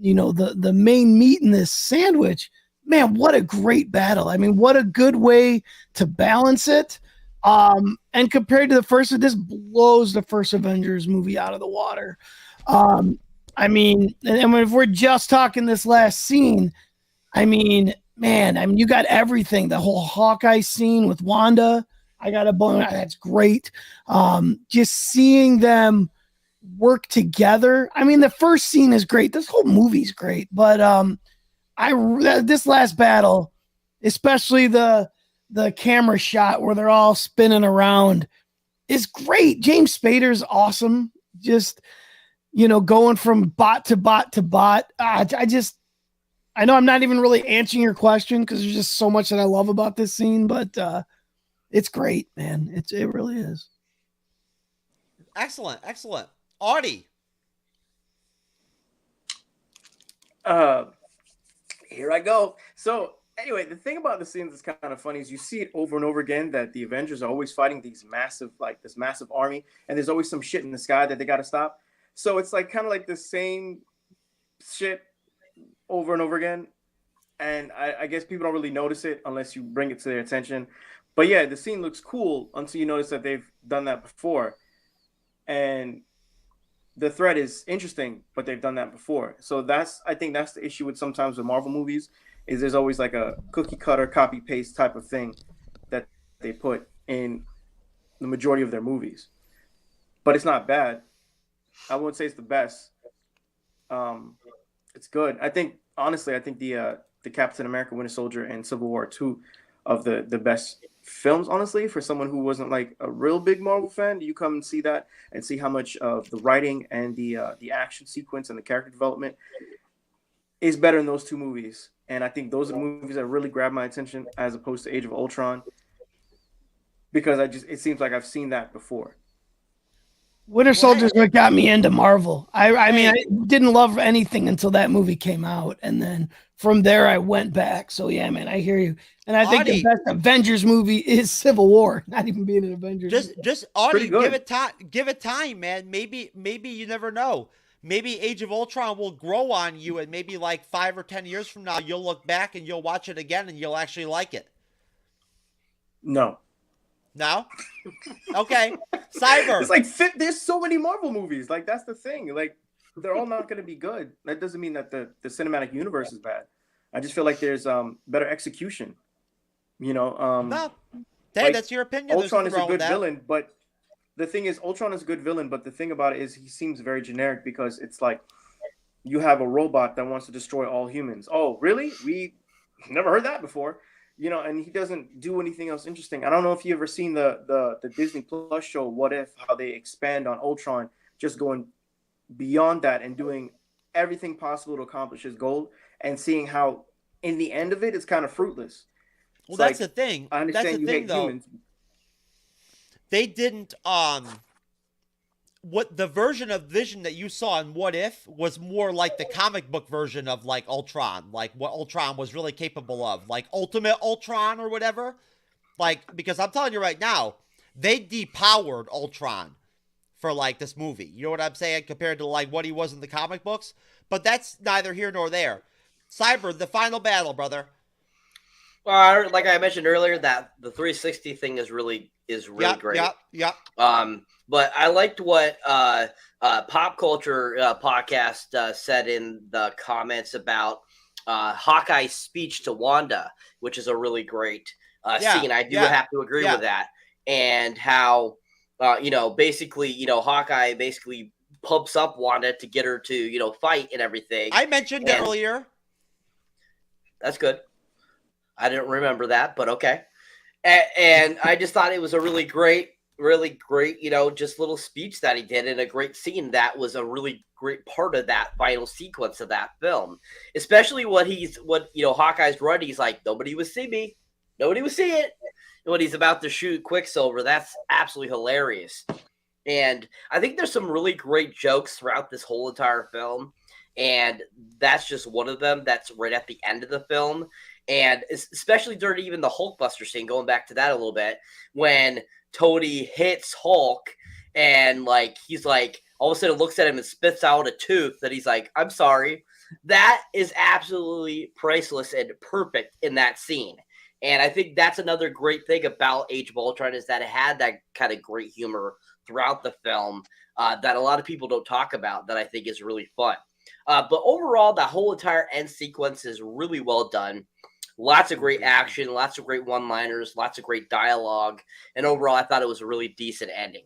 main meat in this sandwich, man, what a great battle. I mean, what a good way to balance it. And compared to the first, this blows the first Avengers movie out of the water. I mean, if we're just talking this last scene, you got everything. The whole Hawkeye scene with Wanda, I got a bone. That's great. Just seeing them work together. I mean, the first scene is great. This whole movie's great. But this last battle, especially the camera shot where they're all spinning around, is great. James Spader's awesome. Just, going from bot to bot to bot. I know I'm not even really answering your question because there's just so much that I love about this scene, but it's great, man. It really is. Excellent. Audie. Here I go. So anyway, the thing about the scenes that's kind of funny is you see it over and over again that the Avengers are always fighting this massive army, and there's always some shit in the sky that they got to stop. So it's like kind of like the same shit over and over again. And I guess people don't really notice it unless you bring it to their attention. But yeah, the scene looks cool until you notice that they've done that before. And the threat is interesting, but they've done that before. So I think that's the issue with sometimes with Marvel movies, is there's always like a cookie cutter, copy paste type of thing that they put in the majority of their movies. But it's not bad. I wouldn't say it's the best. It's good. I think the Captain America Winter Soldier and Civil War are two of the best films, honestly, for someone who wasn't like a real big Marvel fan. You come and see that and see how much of the writing and the action sequence and the character development is better in those two movies. And I think those are the movies that really grab my attention as opposed to Age of Ultron, because it seems like I've seen that before. Winter Soldier's what got me into Marvel. I mean, I didn't love anything until that movie came out, and then from there I went back. So yeah, man, I hear you. And I think the best Avengers movie is Civil War, not even being an Avengers. Just Audie, give it time, man. Maybe you never know. Maybe Age of Ultron will grow on you, and maybe like 5 or 10 years from now, you'll look back and you'll watch it again, and you'll actually like it. No. Okay. Cyber. It's like there's so many Marvel movies. Like, that's the thing. Like, they're all not going to be good. That doesn't mean that the cinematic universe is bad. I just feel like there's better execution. You know. No. Hey, like, that's your opinion. Ultron is a good villain, but the thing is, Ultron is a good villain, but the thing about it is he seems very generic, because it's like you have a robot that wants to destroy all humans. Oh, really? We never heard that before. You know, and he doesn't do anything else interesting. I don't know if you ever seen the Disney Plus show What If, how they expand on Ultron, just going beyond that and doing everything possible to accomplish his goal, and seeing how in the end of it, it's kind of fruitless. Well, that's the thing. I understand you hate humans. They didn't what the version of Vision that you saw in What If was more like the comic book version of like Ultron, like what Ultron was really capable of, like Ultimate Ultron or whatever. Like, because I'm telling you right now, they depowered Ultron for like this movie. You know what I'm saying? Compared to like what he was in the comic books. But that's neither here nor there. Cyber, the final battle, brother. Well, like I mentioned earlier, that the 360 thing is really great. Yeah. But I liked what Pop Culture Podcast said in the comments about Hawkeye's speech to Wanda, which is a really great scene. I do have to agree with that. And how, basically, Hawkeye basically pumps up Wanda to get her to, fight and everything. I mentioned it earlier. That's good. I didn't remember that, but okay. And I just thought it was a really great, just little speech that he did, and a great scene. That was a really great part of that final sequence of that film, especially what Hawkeye's running. He's like, nobody would see me. Nobody would see it. And when he's about to shoot Quicksilver, that's absolutely hilarious. And I think there's some really great jokes throughout this whole entire film. And that's just one of them that's right at the end of the film. And especially during even the Hulkbuster scene, going back to that a little bit, when Tony hits Hulk and like he's like all of a sudden looks at him and spits out a tooth that he's like, I'm sorry. That is absolutely priceless and perfect in that scene. And I think that's another great thing about Age of Ultron, is that it had that kind of great humor throughout the film that a lot of people don't talk about, that I think is really fun. But overall, the whole entire end sequence is really well done. Lots of great action, lots of great one-liners, lots of great dialogue. And overall, I thought it was a really decent ending.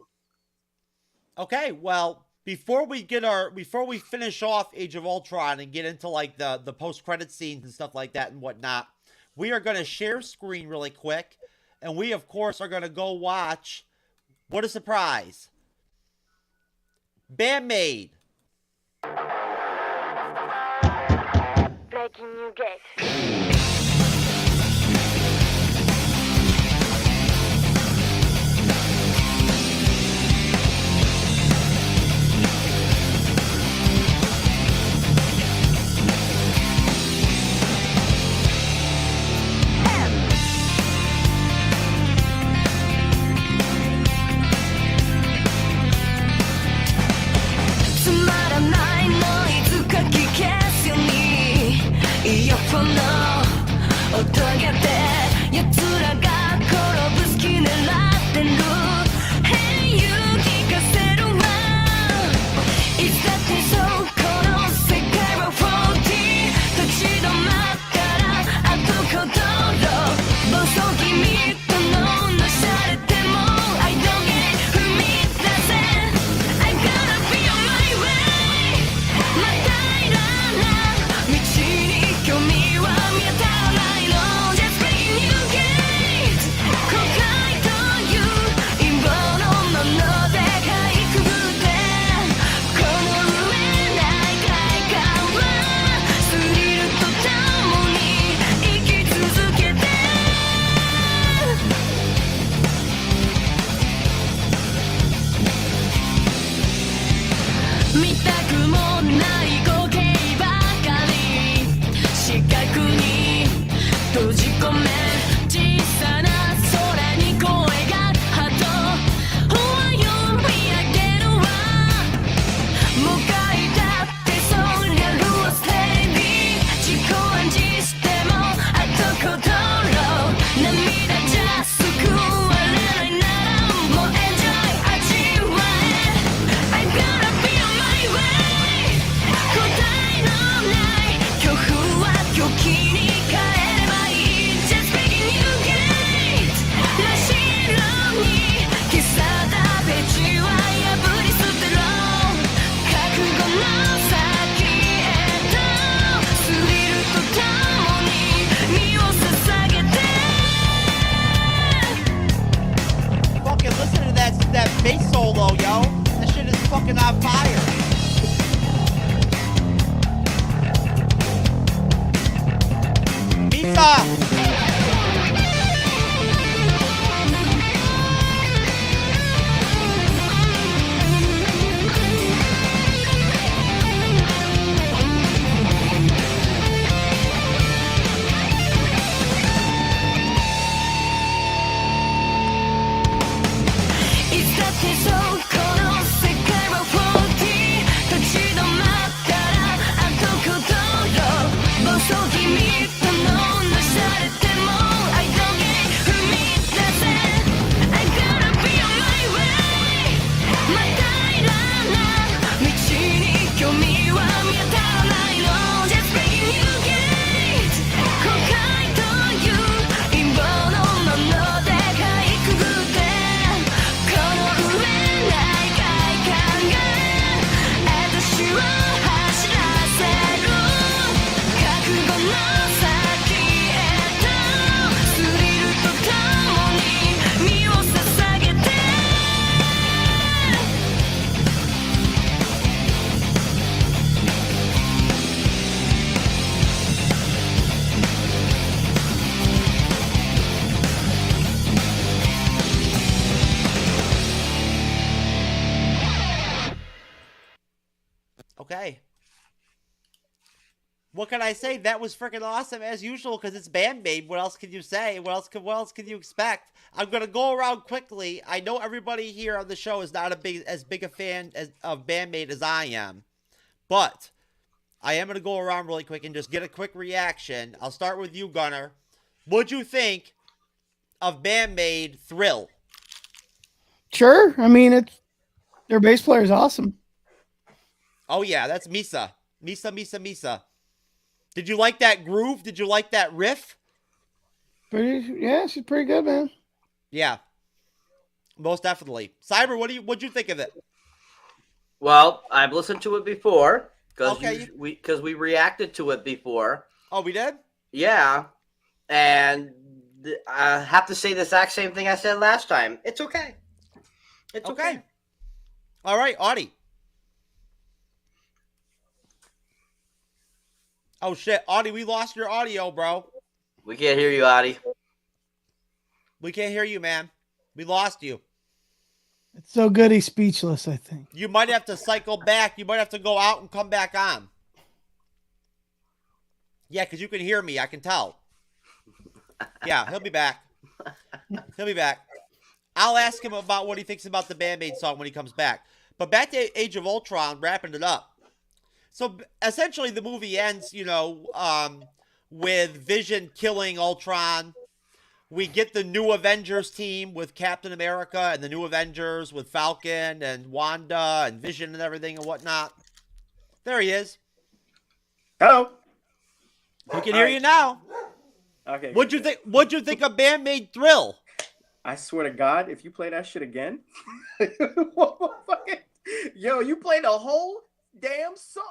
Okay, well, before we finish off Age of Ultron and get into like the post-credit scenes and stuff like that and whatnot, we are going to share screen really quick. And we, of course, are going to go watch, what a surprise, Bandmade. Breaking new gate. bass solo, yo. That shit is fucking on fire. Pizza! Okay. What can I say? That was freaking awesome as usual because it's Band-Maid. What else can you say? What else can you expect? I'm gonna go around quickly. I know everybody here on the show is not as big a fan of Band-Maid as I am, but I am gonna go around really quick and just get a quick reaction. I'll start with you, Gunnar. What'd you think of Band-Maid Thrill? Sure. I mean, their bass player is awesome. Oh yeah, that's Misa. Misa. Did you like that groove? Did you like that riff? Yeah, she's pretty good, man. Yeah, most definitely. Cyber, what'd you think of it? Well, I've listened to it before because Okay. we reacted to it before. Oh, we did? Yeah, and I have to say the exact same thing I said last time. It's okay. It's okay. All right, Audie. Oh, shit. Audie, we lost your audio, bro. We can't hear you, Audie. We can't hear you, man. We lost you. It's so good he's speechless, I think. You might have to cycle back. You might have to go out and come back on. Yeah, because you can hear me. I can tell. Yeah, he'll be back. He'll be back. I'll ask him about what he thinks about the Band-Maid song when he comes back. But back to Age of Ultron, wrapping it up. So essentially the movie ends, with Vision killing Ultron. We get the new Avengers team with Captain America and the new Avengers with Falcon and Wanda and Vision and everything and whatnot. There he is. Hello. We can hear you now. Okay. What'd you think of Band-Maid Thrill? I swear to God, if you play that shit again, yo, you played the whole damn song.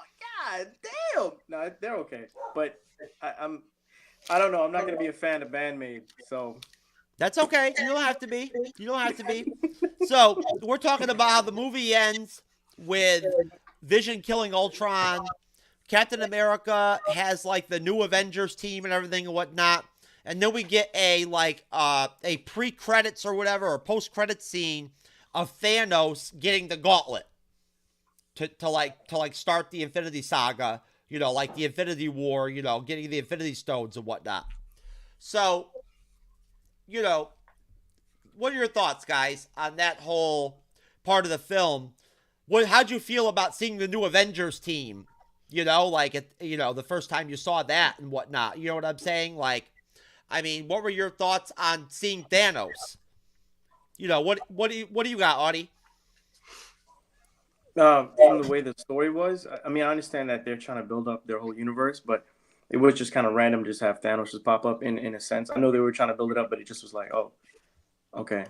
God damn. No, they're okay, but I don't know. I'm not gonna be a fan of Band-Maid, so that's okay. You don't have to be. So we're talking about how the movie ends with Vision killing Ultron. Captain America has like the new Avengers team and everything and whatnot. And then we get a pre-credits or whatever, or post-credits scene of Thanos getting the gauntlet to start the Infinity Saga, like the Infinity War, getting the Infinity Stones and whatnot. So, you know, what are your thoughts, guys, on that whole part of the film? How'd you feel about seeing the new Avengers team? You know, like, the first time you saw that and whatnot. You know what I'm saying? Like, I mean, what were your thoughts on seeing Thanos? You know, what do you got, Audie? From the way the story was, I mean, I understand that they're trying to build up their whole universe, but it was just kind of random just have Thanos just pop up in a sense. I know they were trying to build it up, but it just was like, oh, okay.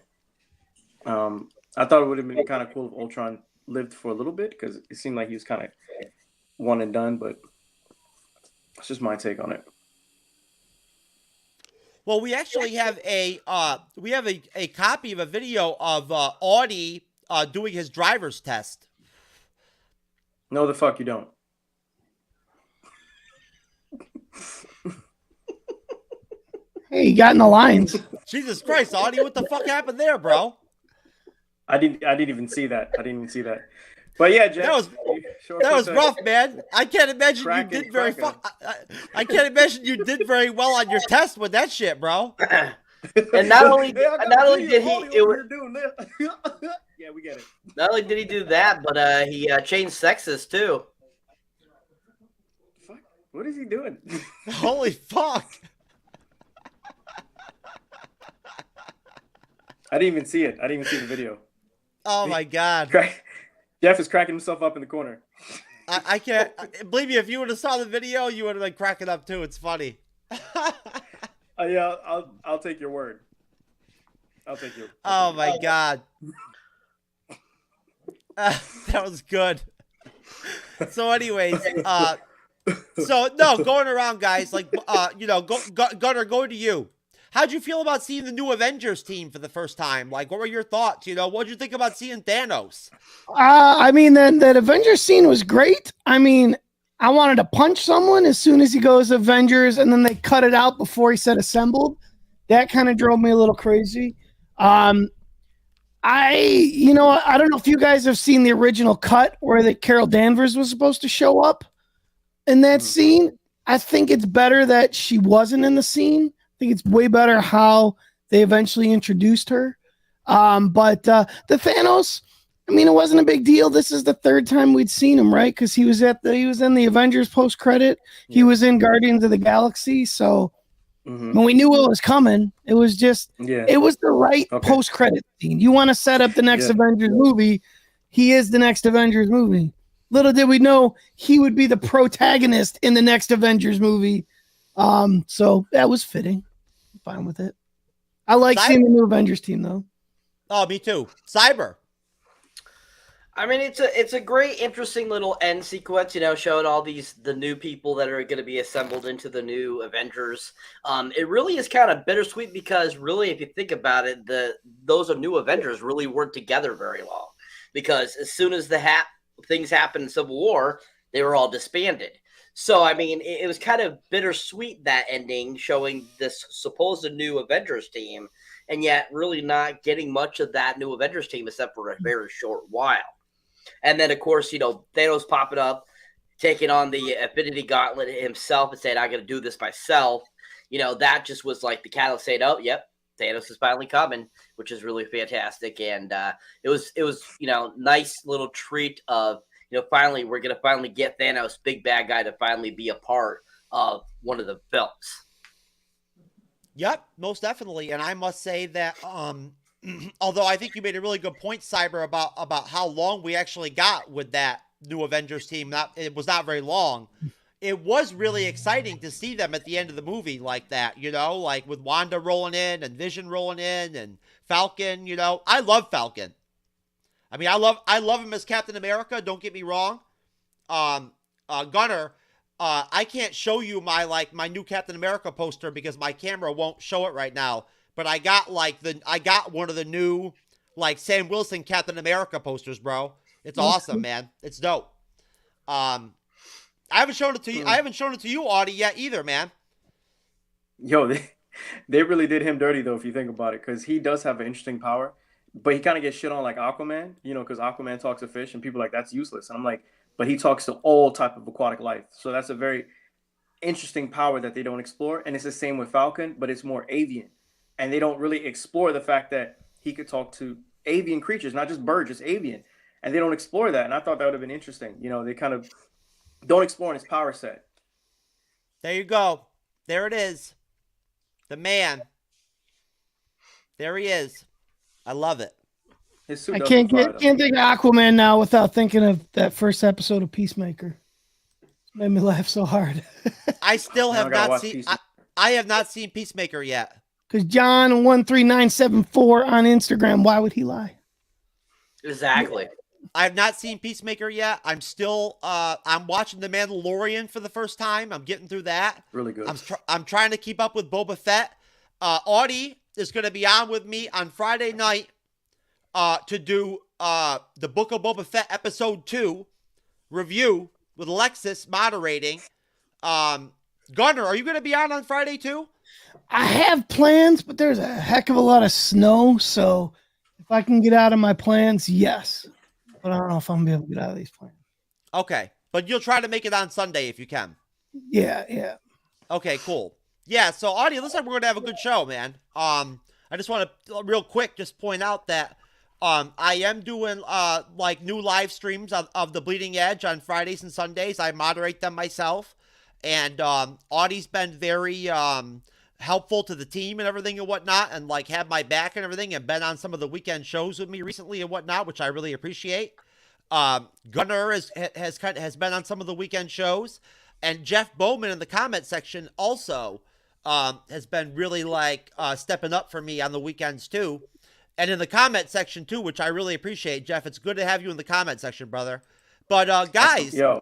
I thought it would have been kind of cool if Ultron lived for a little bit because it seemed like he was kind of one and done, but it's just my take on it. Well, we actually have a copy of a video of Audi doing his driver's test. No, the fuck you don't. Hey, you got in the lines. Jesus Christ, Audie, what the fuck happened there, bro? I didn't even see that. But yeah, Jeff, that was rough, man. I can't imagine you did very I can't imagine you did very well on your test with that shit, bro. And not only did he, yeah, we get it. Not only did he do that, but he changed sexes too. Fuck, what is he doing? Holy fuck! I didn't even see it. I didn't even see the video. Oh my god! Jeff is cracking himself up in the corner. I can't believe me. If you would have saw the video, you would have been cracking up too. It's funny. Yeah, I'll take your word. I'll take your. Oh my god. That was good. So, anyways, going around, guys. Like, Gunnar, going to you. How'd you feel about seeing the new Avengers team for the first time? Like, what were your thoughts? You know, what'd you think about seeing Thanos? I mean, that Avengers scene was great. I mean, I wanted to punch someone as soon as he goes Avengers, and then they cut it out before he said assembled. That kind of drove me a little crazy. I don't know if you guys have seen the original cut where that Carol Danvers was supposed to show up in that scene. I think it's better that she wasn't in the scene. I think it's way better how they eventually introduced her. But the Thanos, I mean, it wasn't a big deal. This is the third time we'd seen him, right? Because he was in the Avengers post credit. Yeah. He was in Guardians of the Galaxy. So when we knew what was coming, it was just it was the right post credit scene. You want to set up the next Avengers movie. He is the next Avengers movie. Little did we know he would be the protagonist in the next Avengers movie. So that was fitting. I'm fine with it. I like seeing the new Avengers team though. Oh, me too. Cyber. I mean, it's a great, interesting little end sequence, showing all the new people that are going to be assembled into the new Avengers. It really is kind of bittersweet because really, if you think about it, those new Avengers really weren't together very long because as soon as things happened in Civil War, they were all disbanded. So, I mean, it was kind of bittersweet, that ending, showing this supposed new Avengers team, and yet really not getting much of that new Avengers team except for a very short while. And then, of course, Thanos popping up, taking on the Infinity Gauntlet himself and saying, I got to do this myself. That just was like the catalyst saying, oh, yep, Thanos is finally coming, which is really fantastic. And it was nice little treat of, finally, we're going to finally get Thanos, big bad guy, to finally be a part of one of the films. Yep, most definitely. And I must say that, although I think you made a really good point, Cyber, about how long we actually got with that new Avengers team. It was not very long. It was really exciting to see them at the end of the movie like that, like with Wanda rolling in and Vision rolling in and Falcon, I love Falcon. I mean, I love him as Captain America. Don't get me wrong. Gunnar, I can't show you my new Captain America poster because my camera won't show it right now. But I got one of the new Sam Wilson Captain America posters, bro. It's awesome, man. It's dope. I haven't shown it to you. I haven't shown it to you, Audie, yet either, man. Yo, they really did him dirty though, if you think about it, because he does have an interesting power. But he kind of gets shit on like Aquaman, because Aquaman talks to fish and people are like, that's useless. And I'm like, but he talks to all type of aquatic life. So that's a very interesting power that they don't explore. And it's the same with Falcon, but it's more avian. And they don't really explore the fact that he could talk to avian creatures, not just birds, just avian. And they don't explore that. And I thought that would have been interesting. You know, they kind of don't explore in his power set. There you go. There it is. The man. There he is. I love it. His suit I doesn't fly, can't think of Aquaman now without thinking of that first episode of Peacemaker. It made me laugh so hard. I still have not seen. I have not seen Peacemaker yet. Because John 13974 on Instagram, why would he lie? Exactly. I have not seen Peacemaker yet. I'm still. I'm watching The Mandalorian for the first time. I'm getting through that. Really good. I'm trying to keep up with Boba Fett. Audie is going to be on with me on Friday night to do the Book of Boba Fett episode 2 review with Alexis moderating. Gunnar, are you going to be on Friday too? I have plans, but there's a heck of a lot of snow. So if I can get out of my plans, yes. But I don't know if I'm going to be able to get out of these plans. Okay. But you'll try to make it on Sunday if you can. Yeah. Okay, cool. Yeah, so Audie, looks like we're going to have a good show, man. I just want to real quick just point out that I am doing like new live streams of the Bleeding Edge on Fridays and Sundays. I moderate them myself. And Audie's been very helpful to the team and everything and whatnot, and like had my back and everything, and been on some of the weekend shows with me recently and whatnot, which I really appreciate. Gunnar has been on some of the weekend shows, and Jeff Bowman in the comment section also has been really like stepping up for me on the weekends too, and in the comment section too, which I really appreciate. Jeff, it's good to have you in the comment section, brother. But guys, yo,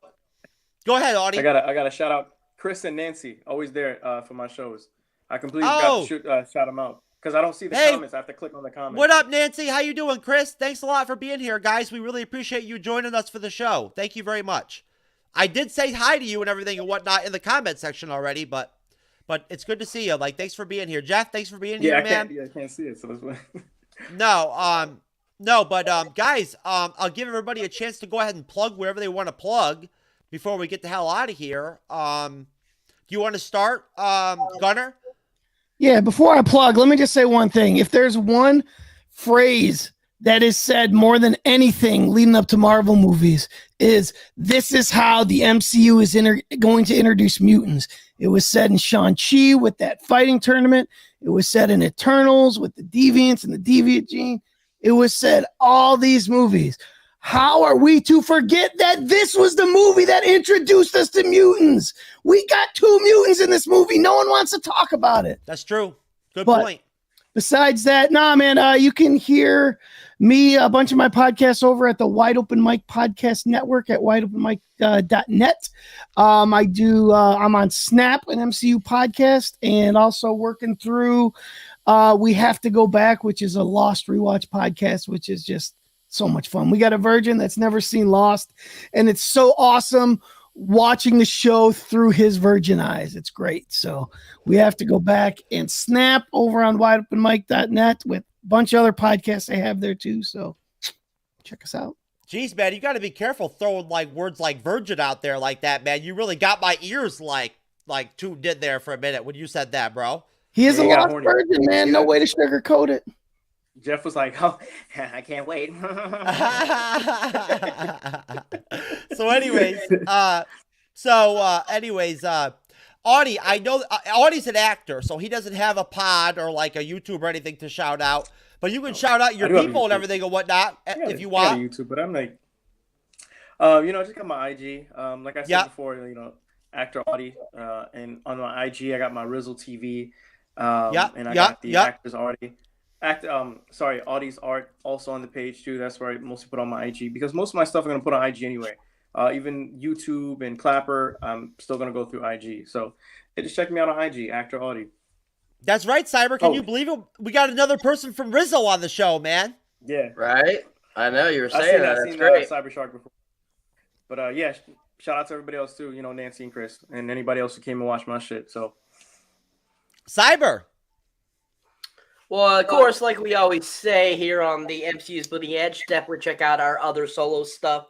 go ahead, Audie. I gotta shout out Chris and Nancy, always there for my shows. I completely got to shout them out because I don't see the comments. I have to click on the comments. What up, Nancy? How you doing, Chris? Thanks a lot for being here, guys. We really appreciate you joining us for the show. Thank you very much. I did say hi to you and everything and whatnot in the comment section already, but it's good to see you. Like, thanks for being here, Jeff. Thanks for being here, man. I can't see it, so that's why. No, but guys, I'll give everybody a chance to go ahead and plug wherever they want to plug before we get the hell out of here. Do you want to start, Gunnar? Yeah, before I plug, let me just say one thing. If there's one phrase that is said more than anything leading up to Marvel movies, is this is how the MCU is going to introduce mutants. It was said in Shang-Chi with that fighting tournament. It was said in Eternals with the Deviants and the Deviant Gene. It was said all these movies. How are we to forget that this was the movie that introduced us to mutants? We got 2 mutants in this movie. No one wants to talk about it. That's true. Good point. Besides that, you can hear me, a bunch of my podcasts over at the Wide Open Mic Podcast Network at wideopenmic.net. I'm on Snap, an MCU podcast, and also working through We Have to Go Back, which is a Lost rewatch podcast, which is just so much fun. We got a virgin that's never seen Lost, and it's so awesome watching the show through his virgin eyes. It's great. So We Have to Go Back and Snap over on wideopenmic.net with a bunch of other podcasts I have there too. So check us out. Jeez, man, you got to be careful throwing like words like virgin out there like that, man. You really got my ears like tuned in there for a minute when you said that, bro. He is a lost virgin, man. No way to sugarcoat it. Jeff was like, "Oh, I can't wait." So, anyways, Audie, I know Audie's an actor, so he doesn't have a pod or like a YouTube or anything to shout out. But you can shout out your people and everything and whatnot if you want. YouTube, but I'm like, just got my IG. Like I said before, actor Audi, and on my IG, I got my Rizzle TV, and I got the actors Audi. Audie's art also on the page too. That's where I mostly put on my IG because most of my stuff I'm gonna put on IG anyway. Even YouTube and Clapper, I'm still gonna go through IG. So just check me out on IG, actor Audie. That's right, Cyber. Can you believe it? We got another person from Rizzle on the show, man. Yeah. Right. I know you were saying that. That's great. Cybershark before. But shout out to everybody else too. Nancy and Chris and anybody else who came and watched my shit. So. Cyber. Well, of course, like we always say here on the MCU's Bleeding Edge, definitely check out our other solo stuff.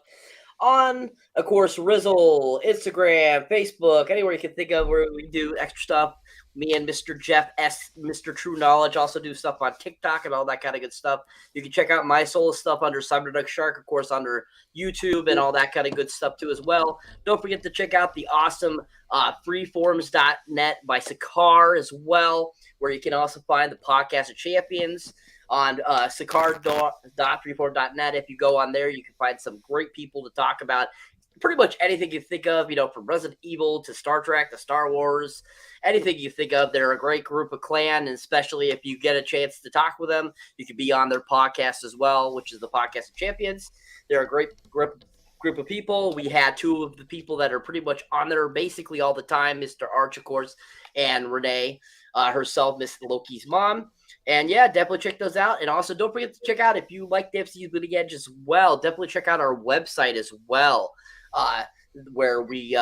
on, of course, Rizzle, Instagram, Facebook, anywhere you can think of where we do extra stuff. Me and Mr. Jeff S, Mr. TrueKnowledge, also do stuff on TikTok and all that kind of good stuff. You can check out my solo stuff under Cyberneticshark, of course, under YouTube and all that kind of good stuff too as well. Don't forget to check out the awesome freeforms.net by Sakar as well, where you can also find the Podcast of Champions on sakar.freeform.net. If you go on there, you can find some great people to talk about pretty much anything you think of, from Resident Evil to Star Trek to Star Wars, anything you think of. They're a great group of clan, and especially if you get a chance to talk with them, you can be on their podcast as well, which is the Podcast of Champions. They're a great group of people. We had two of the people that are pretty much on there basically all the time, Mr. Arch, of course, and Renee herself, Miss Loki's mom. And yeah, definitely check those out. And also don't forget to check out, if you like the MCU Bleeding Edge as well, definitely check out our website as well, where we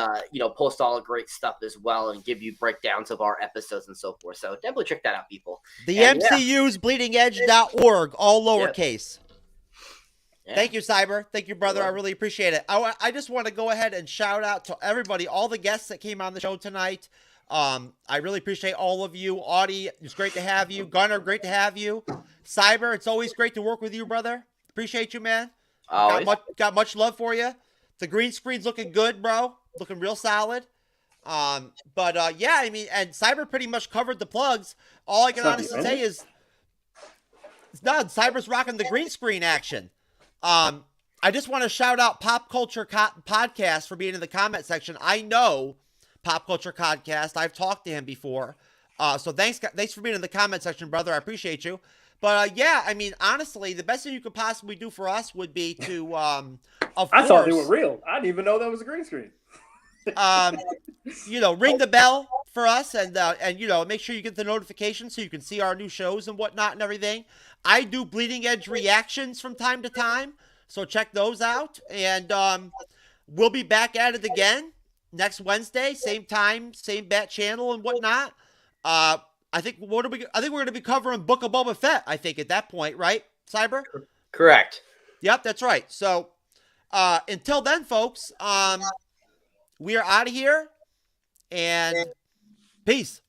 post all the great stuff as well and give you breakdowns of our episodes and so forth. So definitely check that out, people. The MCU's bleedingedge.org, all lowercase. Yeah. Thank you, Cyber. Thank you, brother. I really appreciate it. I just want to go ahead and shout out to everybody, all the guests that came on the show tonight. I really appreciate all of you. Audie, it's great to have you. Gunnar, great to have you. Cyber, it's always great to work with you, brother. Appreciate you, man. Got much love for you. The green screen's looking good, bro. Looking real solid. Yeah, I mean, and Cyber pretty much covered the plugs. All I can honestly say is it's done. Cyber's rocking the green screen action. I just want to shout out Pop Culture Podcast for being in the comment section. I know Pop Culture Podcast. I've talked to him before. So thanks for being in the comment section, brother. I appreciate you. But yeah, I mean, honestly, the best thing you could possibly do for us would be to, I thought they were real. I didn't even know that was a green screen. Ring the bell for us and make sure you get the notification so you can see our new shows and whatnot and everything. I do Bleeding Edge reactions from time to time, so check those out. And we'll be back at it again next Wednesday, same time, same bat channel and whatnot. I think we're going to be covering Book of Boba Fett, I think, at that point, right, Cyber? Correct. Yep, that's right. So until then, folks, we are out of here, and peace.